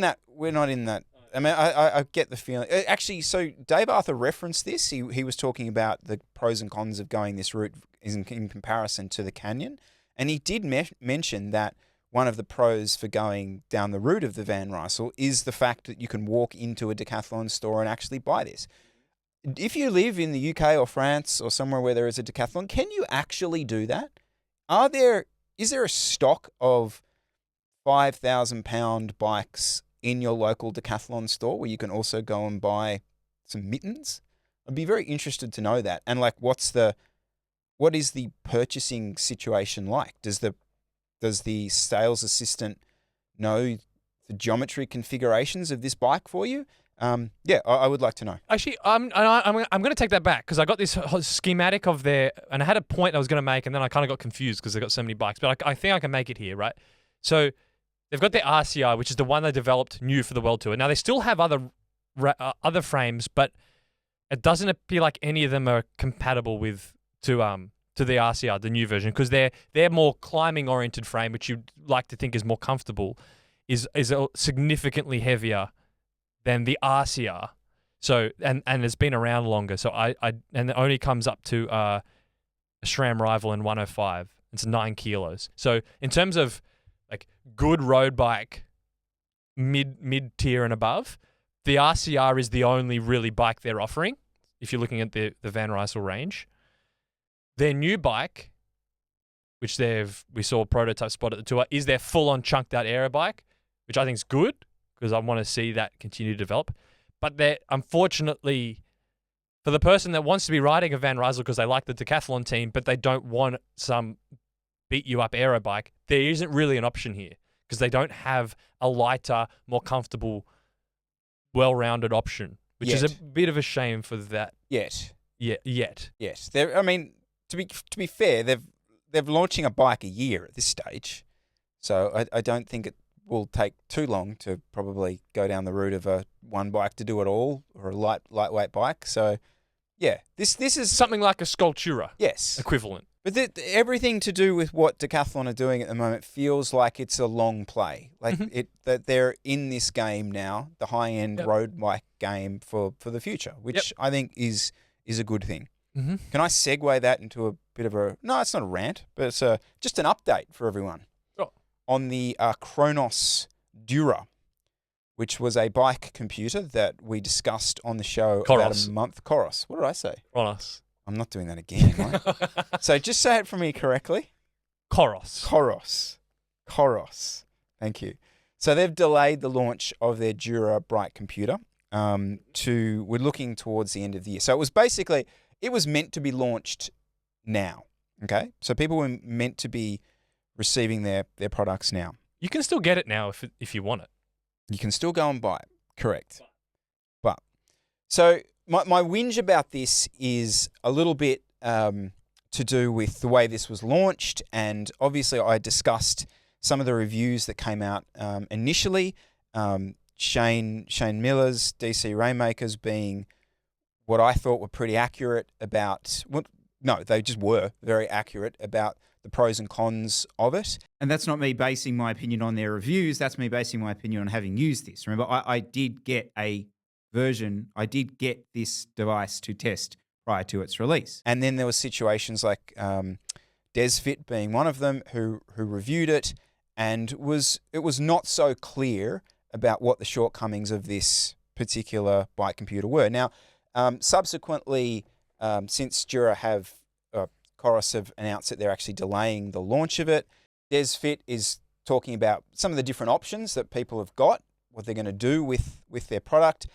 in that. I mean, I get the feeling. Actually, so Dave Arthur referenced this. He was talking about the pros and cons of going this route in comparison to the Canyon. And he did mention that one of the pros for going down the route of the Van Rysel is the fact that you can walk into a Decathlon store and actually buy this. If you live in the UK or France or somewhere where there is a Decathlon, can you actually do that? Is there a stock of £5,000 bikes in your local Decathlon store where you can also go and buy some mittens? I'd be very interested to know that. And what is the purchasing situation like? Does the sales assistant know the geometry configurations of this bike for you? I would like to know. Actually, I'm going to take that back because I got this schematic of their, and I had a point I was going to make, and then I kind of got confused because they got so many bikes. But I think I can make it here, right? So they've got their RCR, which is the one they developed new for the World Tour. Now they still have other frames, but it doesn't appear like any of them are compatible to the RCR, the new version, because their more climbing oriented frame, which you'd like to think is more comfortable, is significantly heavier than the RCR. So and it's been around longer. So and it only comes up to a SRAM rival in 105. It's 9 kilos. So in terms of good road bike, mid tier and above, the RCR is the only really bike they're offering. If you're looking at the Van Rysel range, their new bike, which we saw a prototype spot at the tour, is their full-on chunked out aero bike, which I think is good because I want to see that continue to develop. But they're, unfortunately, for the person that wants to be riding a Van Rysel because they like the Decathlon team, but they don't want some beat-you-up aero bike, there isn't really an option here because they don't have a lighter, more comfortable, well-rounded option, which is a bit of a shame for that. Yet. Yes. To be fair, they're launching a bike a year at this stage, so I don't think it will take too long to probably go down the route of a one bike to do it all or a lightweight bike. So, yeah, this is something like a Sculptura, equivalent. But everything to do with what Decathlon are doing at the moment feels like it's a long play. That they're in this game now, the high-end road bike game for the future, which I think is a good thing. Mm-hmm. Can I segue that into a bit of no, it's not a rant, but it's just an update for everyone on the Kronos Dura, which was a bike computer that we discussed on the show about a month. Coros. What did I say? Kronos. I'm not doing that again, am I? So just say it for me correctly. Coros. Thank you. So they've delayed the launch of their Dura Bright computer. We're looking towards the end of the year. So it was meant to be launched now. Okay, so people were meant to be receiving their products now. You can still get it now if you want it. You can still go and buy it. Correct. But so my whinge about this is a little bit to do with the way this was launched, and obviously I discussed some of the reviews that came out initially. Shane Miller's DC Rainmakers being what I thought were pretty accurate about. No, they just were very accurate about the pros and cons of it. And that's not me basing my opinion on their reviews. That's me basing my opinion on having used this. Remember, I did get a version, I did get this device to test prior to its release. And then there were situations like DesFit being one of them who reviewed it, and it was not so clear about what the shortcomings of this particular bike computer were. Now, subsequently, since Coros have announced that they're actually delaying the launch of it, DesFit is talking about some of the different options that people have got, what they're going to do with their product,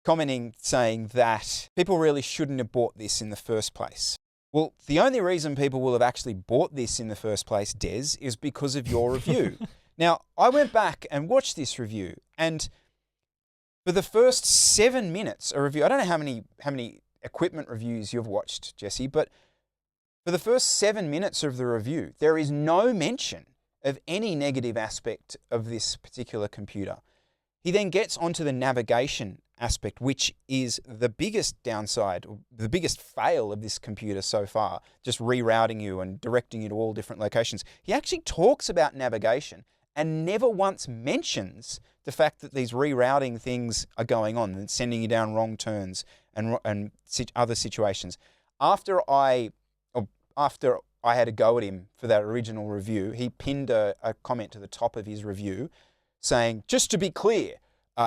commenting, saying that people really shouldn't have bought this in the first place. Well, the only reason people will have actually bought this in the first place, Des, is because of your review. Now, I went back and watched this review, and for the first 7 minutes, a review, I don't know how many equipment reviews you've watched, Jesse, but for the first 7 minutes of the review, there is no mention of any negative aspect of this particular computer. He then gets onto the navigation aspect, which is the biggest downside, the biggest fail of this computer so far, just rerouting you and directing you to all different locations. He actually talks about navigation and never once mentions the fact that these rerouting things are going on and sending you down wrong turns and other situations. After I had a go at him for that original review, he pinned a comment to the top of his review saying, just to be clear,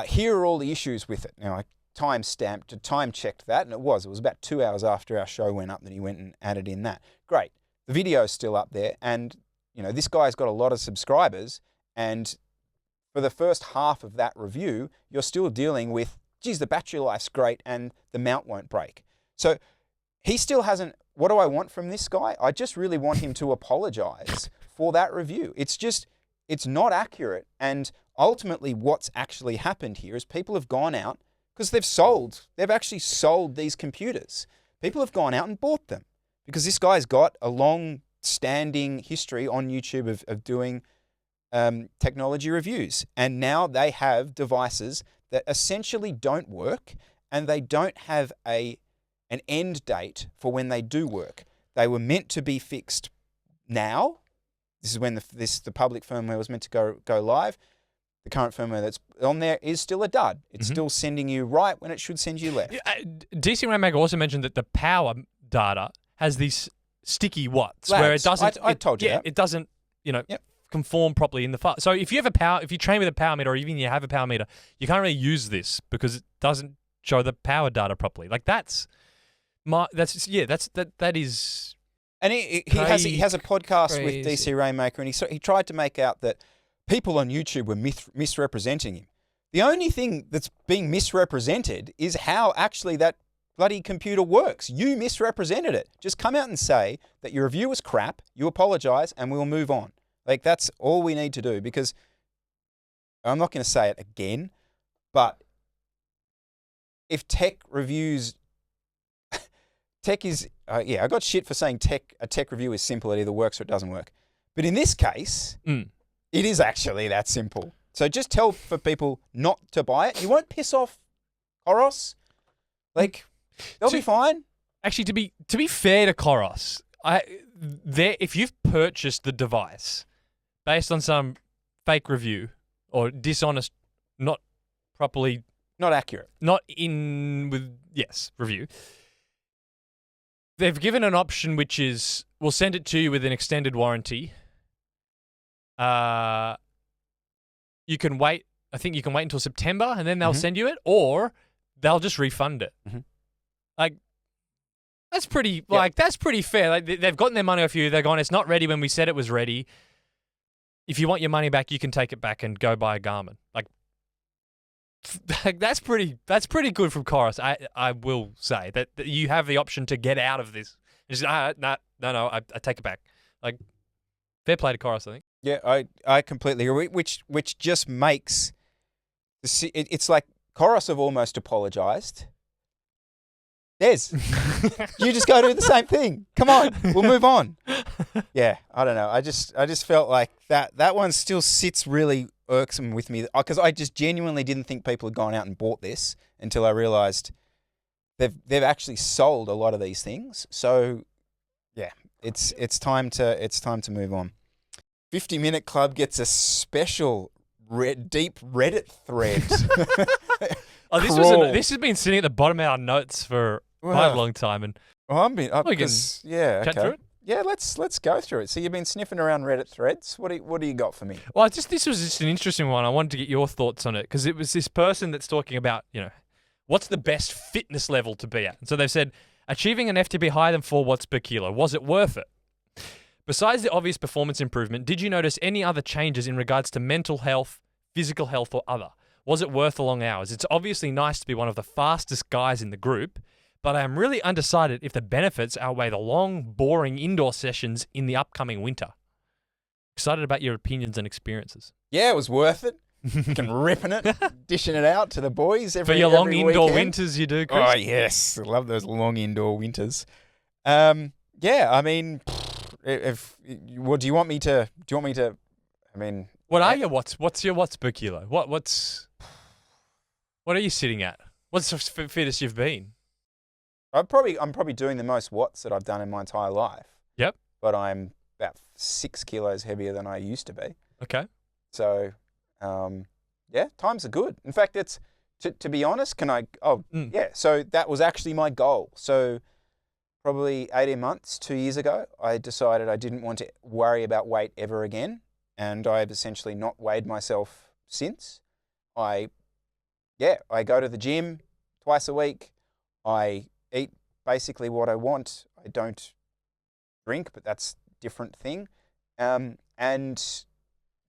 here are all the issues with it. Now, I time-checked that, and it was about 2 hours after our show went up that he went and added in that. Great. The video's still up there, and this guy's got a lot of subscribers, and for the first half of that review, you're still dealing with, geez, the battery life's great and the mount won't break. So he still hasn't. What do I want from this guy? I just really want him to apologize for that review. It's not accurate. And ultimately what's actually happened here is people have gone out because they've actually sold these computers. People have gone out and bought them because this guy's got a long-standing history on YouTube of doing technology reviews. And now they have devices that essentially don't work, and they don't have an end date for when they do work. They were meant to be fixed now. This is when the public firmware was meant to go live. The current firmware that's on there is still a dud. It's still sending you right when it should send you left. DC Rainmaker also mentioned that the power data has these sticky watts Lags. where it doesn't. I told you that. It doesn't. Conform properly in the file. So if you train with a power meter, or even you have a power meter, you can't really use this because it doesn't show the power data properly. Like that is. And he has a podcast with DC Rainmaker, and he tried to make out that people on YouTube were misrepresenting him. The only thing that's being misrepresented is how actually that bloody computer works. You misrepresented it. Just come out and say that your review was crap, you apologize, and we'll move on. Like, that's all we need to do, because I'm not going to say it again, but if tech reviews, I got shit for saying a tech review is simple. It either works or it doesn't work. But in this case, it is actually that simple. So just tell for people not to buy it. You won't piss off Coros. Like, they'll be fine. Actually, to be fair to Coros, if you've purchased the device based on some fake review or dishonest, not properly, not accurate, review, they've given an option which is, we'll send it to you with an extended warranty. You can wait. I think you can wait until September, and then they'll send you it, or they'll just refund it. Like, that's pretty. That's pretty fair. Like, they've gotten their money off you. They're gone. It's not ready when we said it was ready. If you want your money back, you can take it back and go buy a Garmin. Like, that's pretty good from Coros. I will say that you have the option to get out of this. Just, no, I take it back. Like, fair play to Coros, I think. Yeah, I completely agree. Which just makes it's like Coros have almost apologized. Des, you just go do the same thing. Come on, we'll move on. Yeah, I don't know. I just felt like that one still sits really irksome with me, because I just genuinely didn't think people had gone out and bought this until I realized they've actually sold a lot of these things. So yeah, it's time to move on. 50-Minute Club gets a special deep Reddit thread. Oh, crawl. this has been sitting at the bottom of our notes for quite a long time, and Oh, we can yeah, chat okay. through it. Yeah, let's go through it. So you've been sniffing around Reddit threads. What do you got for me? Well, this was just an interesting one. I wanted to get your thoughts on it because it was this person that's talking about, what's the best fitness level to be at. And so they've said, achieving an FTP higher than 4 watts per kilo, was it worth it? Besides the obvious performance improvement, did you notice any other changes in regards to mental health, physical health, or other? Was it worth the long hours? It's obviously nice to be one of the fastest guys in the group, but I am really undecided if the benefits outweigh the long, boring indoor sessions in the upcoming winter. Excited about your opinions and experiences. Yeah, it was worth it. Fucking ripping it, dishing it out to the boys For every your long every indoor weekend. winters you do, Chris? Oh yes, I love those long indoor winters. Yeah, I mean, what do you want me to? I mean, What are your watts? What's your watts per kilo? What are you sitting at? What's the fittest you've been? I'm probably doing the most watts that I've done in my entire life. Yep. But I'm about 6 kilos heavier than I used to be. Okay. So, yeah, times are good. In fact, it's to be honest. Yeah. So that was actually my goal. So probably 18 months, 2 years ago, I decided I didn't want to worry about weight ever again, and I've essentially not weighed myself since. I go to the gym twice a week. I eat basically what I want. I don't drink, but that's a different thing. And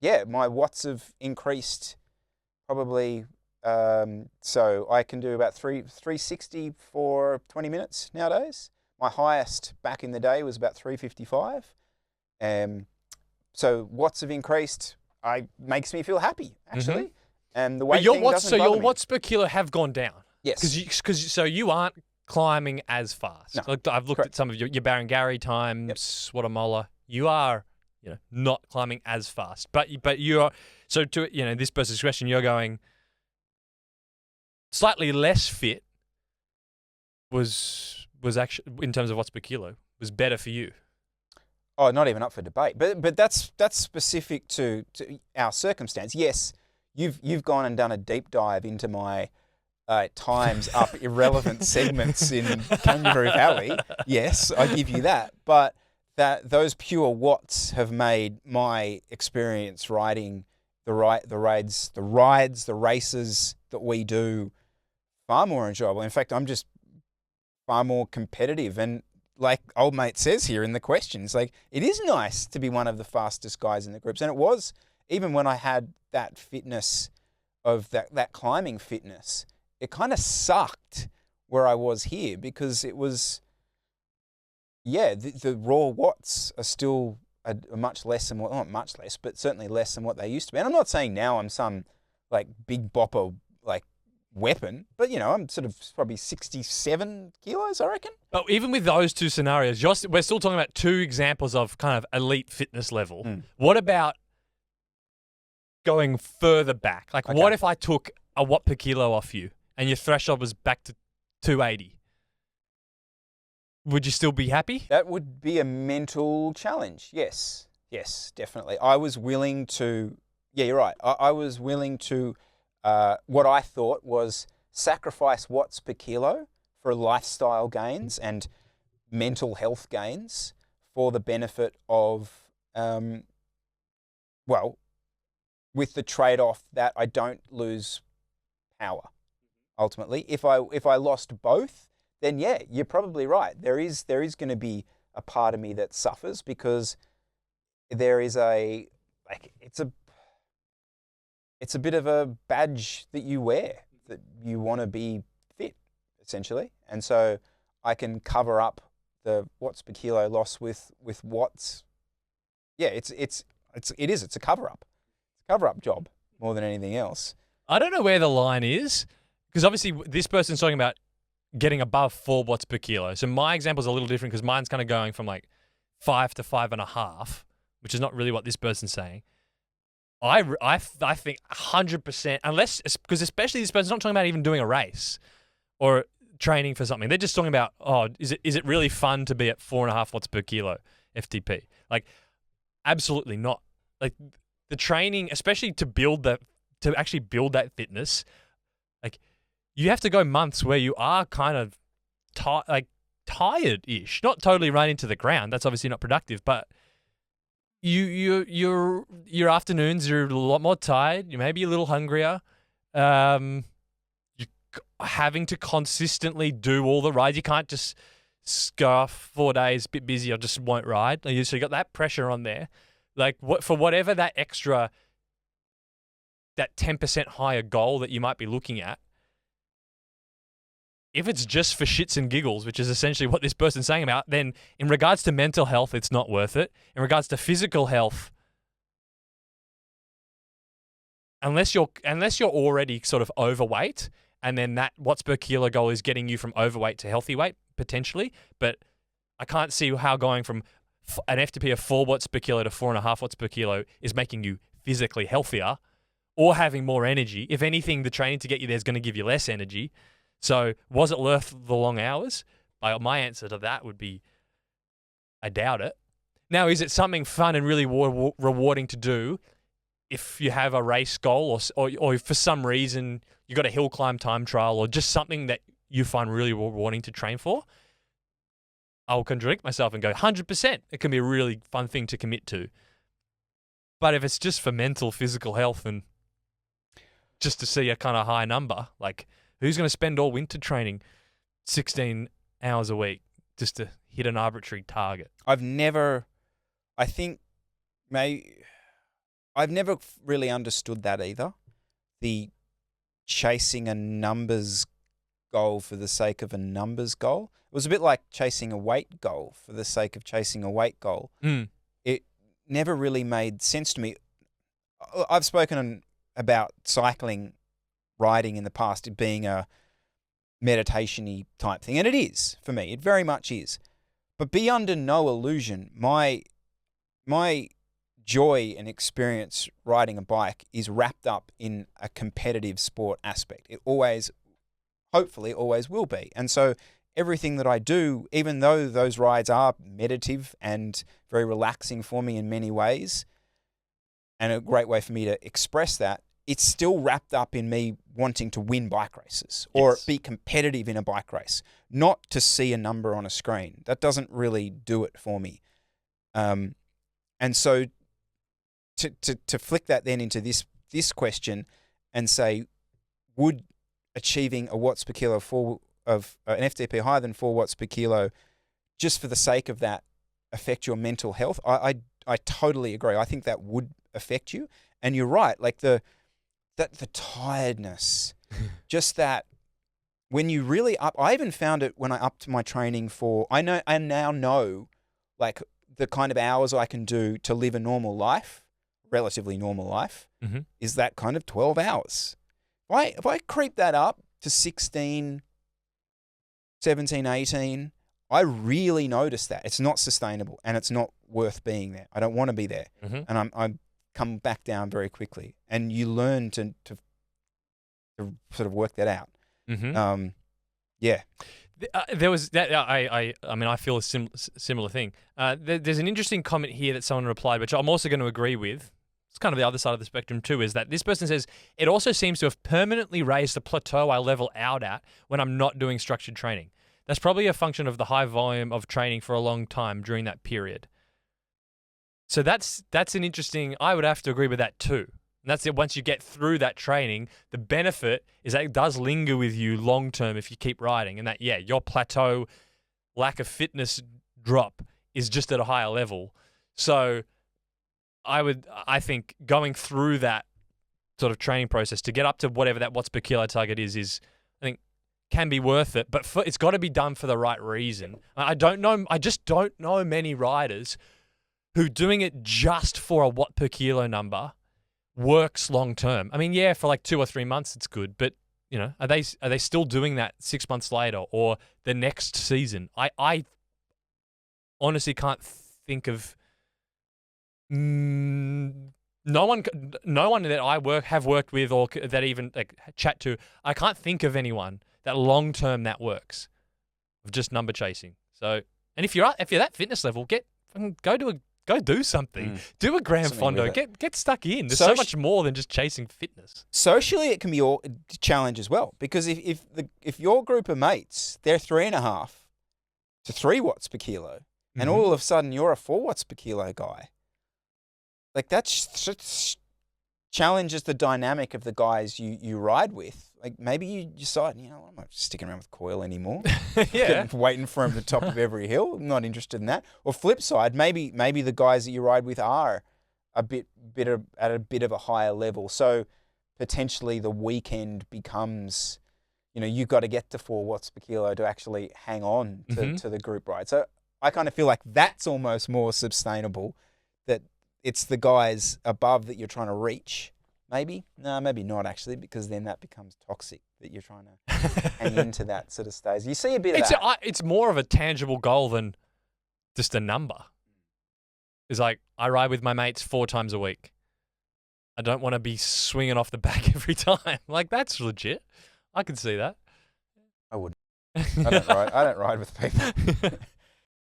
yeah, my watts have increased probably. So I can do about 360 for 20 minutes nowadays. My highest back in the day was about 355. So watts have increased. Makes me feel happy actually. Mm-hmm. And the weight your thing watts, doesn't so bother your me. watts per kilo have gone down. Yes. Because you aren't climbing as fast. No, Like, I've looked correct. at some of your Barangari times, Watamola. You are, not climbing as fast. But you are. So to this person's question, you're going slightly less fit. Was actually, in terms of watts per kilo, was better for you. Oh, not even up for debate. But that's specific to our circumstance. Yes, you've gone and done a deep dive into my times up irrelevant segments in Kangaroo Valley. Yes, I give you that. But those pure watts have made my experience riding the races that we do far more enjoyable. In fact, I'm just far more competitive. And like old mate says here in the questions, like it is nice to be one of the fastest guys in the groups. And it was, even when I had that fitness of that climbing fitness, it kind of sucked where I was here because it was, the raw watts are still a much less than not much less, but certainly less than what they used to be. And I'm not saying now I'm some like big bopper, like weapon, but I'm sort of probably 67 kilos, I reckon. But even with those two scenarios, we're still talking about two examples of kind of elite fitness level. What about going further back? Like, what if I took a watt per kilo off you and your threshold was back to 280? Would you still be happy? That would be a mental challenge. Yes, definitely. I was willing to, you're right. I was willing to, what I thought was sacrifice watts per kilo for lifestyle gains and mental health gains for the benefit of, with the trade-off that I don't lose power. Ultimately, if I lost both, then yeah, you're probably right. There is going to be a part of me that suffers because there is it's a bit of a badge that you wear that you want to be fit, essentially. And so I can cover up the watts per kilo loss with watts. Yeah, it's a cover up. It's a cover up job more than anything else. I don't know where the line is because obviously this person's talking about getting above 4 watts per kilo. So my example is a little different because mine's kind of going from like 5 to 5.5, which is not really what this person's saying. I think 100%, unless, because especially this person's not talking about even doing a race or training for something. They're just talking about, is it really fun to be at 4.5 watts per kilo FTP? Like, absolutely not. Like the training, especially to actually build that fitness, like you have to go months where you are kind of tired-ish, not totally run into the ground. That's obviously not productive, but your afternoons are a lot more tired. You may be a little hungrier. You're having to consistently do all the rides. You can't just go off 4 days, a bit busy, I just won't ride. So you got that pressure on there. Like for whatever that extra, that 10% higher goal that you might be looking at, if it's just for shits and giggles, which is essentially what this person's saying about, then in regards to mental health, it's not worth it. In regards to physical health, unless you're already sort of overweight, and then that watts per kilo goal is getting you from overweight to healthy weight, potentially. But I can't see how going from an FTP of 4 watts per kilo to 4.5 watts per kilo is making you physically healthier or having more energy. If anything, the training to get you there is going to give you less energy. So was it worth the long hours? My answer to that would be, I doubt it. Now, is it something fun and really rewarding to do if you have a race goal or for some reason you got a hill climb time trial or just something that you find really rewarding to train for? I'll contradict myself and go 100%. It can be a really fun thing to commit to. But if it's just for mental, physical health and just to see a kind of high number, like who's going to spend all winter training 16 hours a week just to hit an arbitrary target? I've never really understood that either. The chasing a numbers goal for the sake of a numbers goal. It was a bit like chasing a weight goal for the sake of chasing a weight goal. It never really made sense to me. I've spoken about cycling, riding in the past, it being a meditation-y type thing, and it is for me. It very much is. But be under no illusion, my joy and experience riding a bike is wrapped up in a competitive sport aspect. It always, hopefully, always will be. And so everything that I do, even though those rides are meditative and very relaxing for me in many ways, and a great way for me to express that, it's still wrapped up in me wanting to win bike races or be competitive in a bike race, not to see a number on a screen. That doesn't really do it for me. And so to flick that then into this question and say, would achieving a watts per kilo of an FTP higher than 4 watts per kilo just for the sake of that affect your mental health? I totally agree. I think that would affect you. And you're right, like the tiredness, just that when you really up, I even found it when I upped my training I now know like the kind of hours I can do to live a normal life, relatively normal life, is that kind of 12 hours. If I creep that up to 16, 17, 18, I really notice that it's not sustainable and it's not worth being there. I don't want to be there. And I come back down very quickly. And you learn to sort of work that out. Yeah. There was that. I mean, I feel a similar thing. There's an interesting comment here that someone replied, which I'm also going to agree with. It's kind of the other side of the spectrum too, is that this person says, it also seems to have permanently raised the plateau I level out at when I'm not doing structured training. That's probably a function of the high volume of training for a long time during that period. So that's an interesting, I would have to agree with that too. And that's it. Once you get through that training, the benefit is that it does linger with you long term if you keep riding. And that, your plateau, lack of fitness drop is just at a higher level. So I think going through that sort of training process to get up to whatever that watts per kilo target is I think can be worth it. But it's got to be done for the right reason. I just don't know many riders who doing it just for a watt per kilo number works long term. I mean, for like 2 or 3 months it's good, but are they still doing that 6 months later or the next season? I honestly can't think of no one that I have worked with or that even like chat to. I can't think of anyone that long term that works of just number chasing. So, and if you're at that fitness level, go Go do something. Do a Grand Something Fondo. with it. Get stuck in. There's so much more than just chasing fitness. Socially, it can be a challenge as well, because if your group of mates, they're 3.5 to 3 watts per kilo, and all of a sudden you're a 4 watts per kilo guy, like that challenges the dynamic of the guys you ride with. Like maybe you decide, I'm not sticking around with Coil anymore. Waiting for him at the top of every hill. I'm not interested in that. Or flip side, maybe the guys that you ride with are at a bit of a higher level. So potentially the weekend becomes, you've got to get to 4 watts per kilo to actually hang on to the group ride. So I kind of feel like that's almost more sustainable, that it's the guys above that you're trying to reach. Maybe? No, maybe not actually, because then that becomes toxic, that you're trying to hang into that sort of stage. You see a bit of that. It's more of a tangible goal than just a number. It's like, I ride with my mates 4 times a week. I don't want to be swinging off the back every time. Like, that's legit. I can see that. I would. I don't ride with people.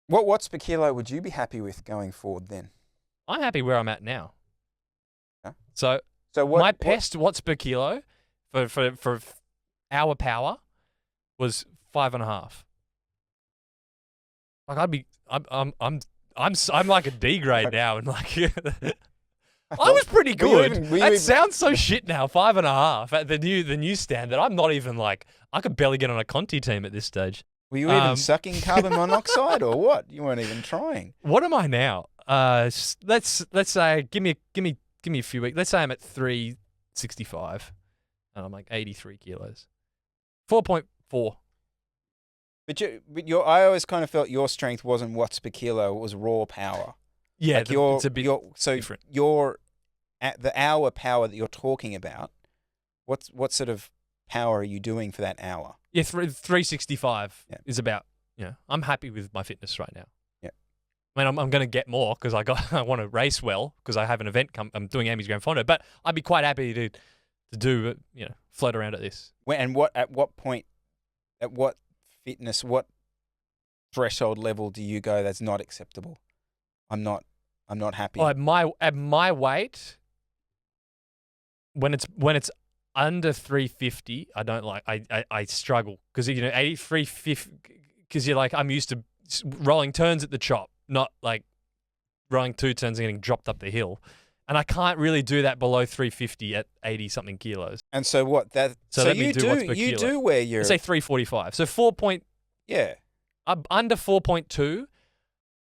What watts per kilo would you be happy with going forward then? I'm happy where I'm at now. Okay. So my best watts per kilo for hour power was 5.5. Like I'm like a D grade now, and like I was pretty good. That sounds so shit now. 5.5 at the new standard. I'm not even like, I could barely get on a Conti team at this stage. Were you even sucking carbon monoxide or what? You weren't even trying. What am I now? Let's say give me a few weeks. Let's say I'm at 365 and I'm like 83 kilos. 4.4. But I always kind of felt your strength wasn't watts per kilo, it was raw power. Yeah, like it's a bit different. At the hour power that you're talking about, what sort of power are you doing for that hour? Yeah, 365 is about, I'm happy with my fitness right now. Yeah. I mean, I'm going to get more because I want to race well because I have an event I'm doing Amy's Grand Fondo, but I'd be quite happy to do, float around at this. At what point, at what fitness, what threshold level do you go that's not acceptable? I'm not happy. Oh, at my weight, when it's under 350, I don't like. I struggle because 83.50, because you're like, I'm used to rolling turns at the chop, not like rolling 2 turns and getting dropped up the hill, and I can't really do that below 350 at 80 something kilos. And so what that? So you do where you're. Let's say 345. So under 4.2.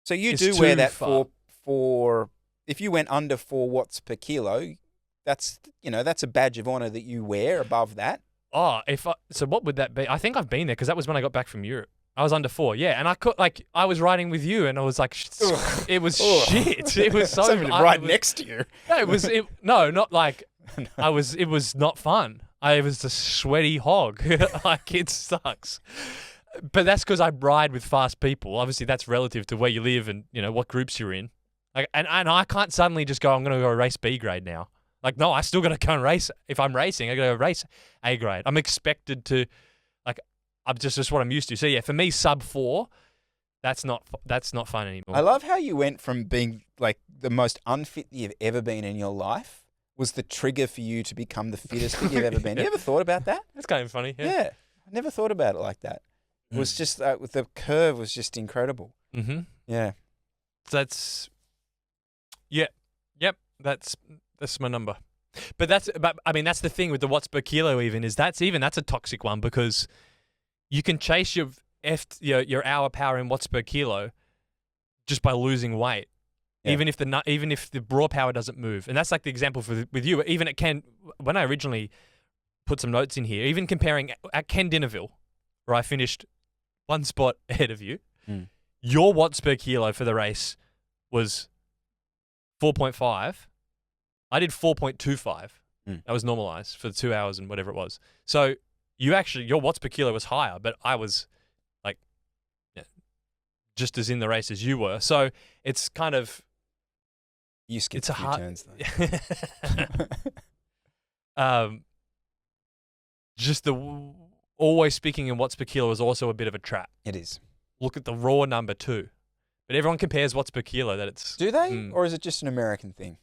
So you do wear that for if you went under 4 watts per kilo, that's a badge of honor that you wear above that. Oh, so what would that be? I think I've been there because that was when I got back from Europe. I was under 4, yeah, and I was riding with you, and I was like, it was shit. It was so right next to you. No, not like I was. It was not fun. I was a sweaty hog. Like, it sucks. But that's because I ride with fast people. Obviously, that's relative to where you live and what groups you're in. Like, and I can't suddenly just go, I'm going to go race B grade now. Like, no, I still got to go and race. If I'm racing, I got to go race A grade. I'm expected to, like, I'm just what I'm used to. So yeah, for me, sub 4, that's not fun anymore. I love how you went from being like the most unfit that you've ever been in your life was the trigger for you to become the fittest that you've ever been. You ever thought about that? That's kind of funny. Yeah, I never thought about it like that. It was just the curve was just incredible. Mm-hmm. Yeah. That's. Yeah. Yep. That's my number. But I mean, that's the thing with the watts per kilo. That's a toxic one because you can chase your hour power in watts per kilo just by losing weight, even if the raw power doesn't move. And that's like the example with you. Even when I originally put some notes in here, even comparing at Ken Dinerville, where I finished 1 spot ahead of you, your watts per kilo for the race was 4.5. I did 4.25. That was normalized for the 2 hours and whatever it was. So your watts per kilo was higher, but I was like just as in the race as you were. So it's kind of you skipped a few turns though. Just always speaking in watts per kilo is also a bit of a trap. It is. Look at the raw number too, But everyone compares watts per kilo. That it's Do they? Or is it just an American thing?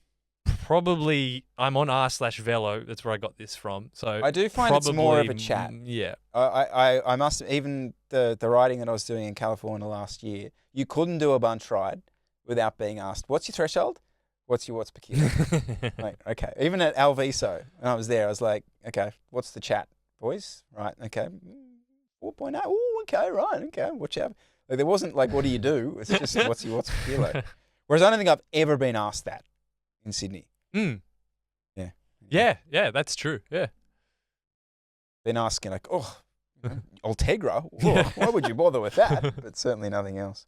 probably. I'm on r/velo. That's where I got this from. So I do find it's more of a probably, chat. Yeah. I must, even the riding that I was doing in California last year, you couldn't do a bunch ride without being asked, what's your threshold? What's your watts per kilo? Like, okay. Even at Alviso, when I was there, I was like, okay, what's the chat, boys? Right, okay. 4.8. Oh, okay, right, okay. Watch out. Like, there wasn't like, what do you do? It's just, what's your watts per kilo? Whereas I don't think I've ever been asked that in Sydney. Yeah, that's true. Yeah. Been asking like, oh, Ultegra? Oh, why would you bother with that? But certainly nothing else.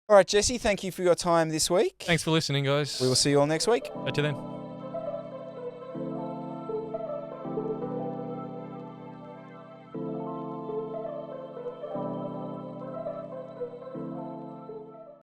All right, Jesse, thank you for your time this week. Thanks for listening, guys. We will see you all next week. Catch you then.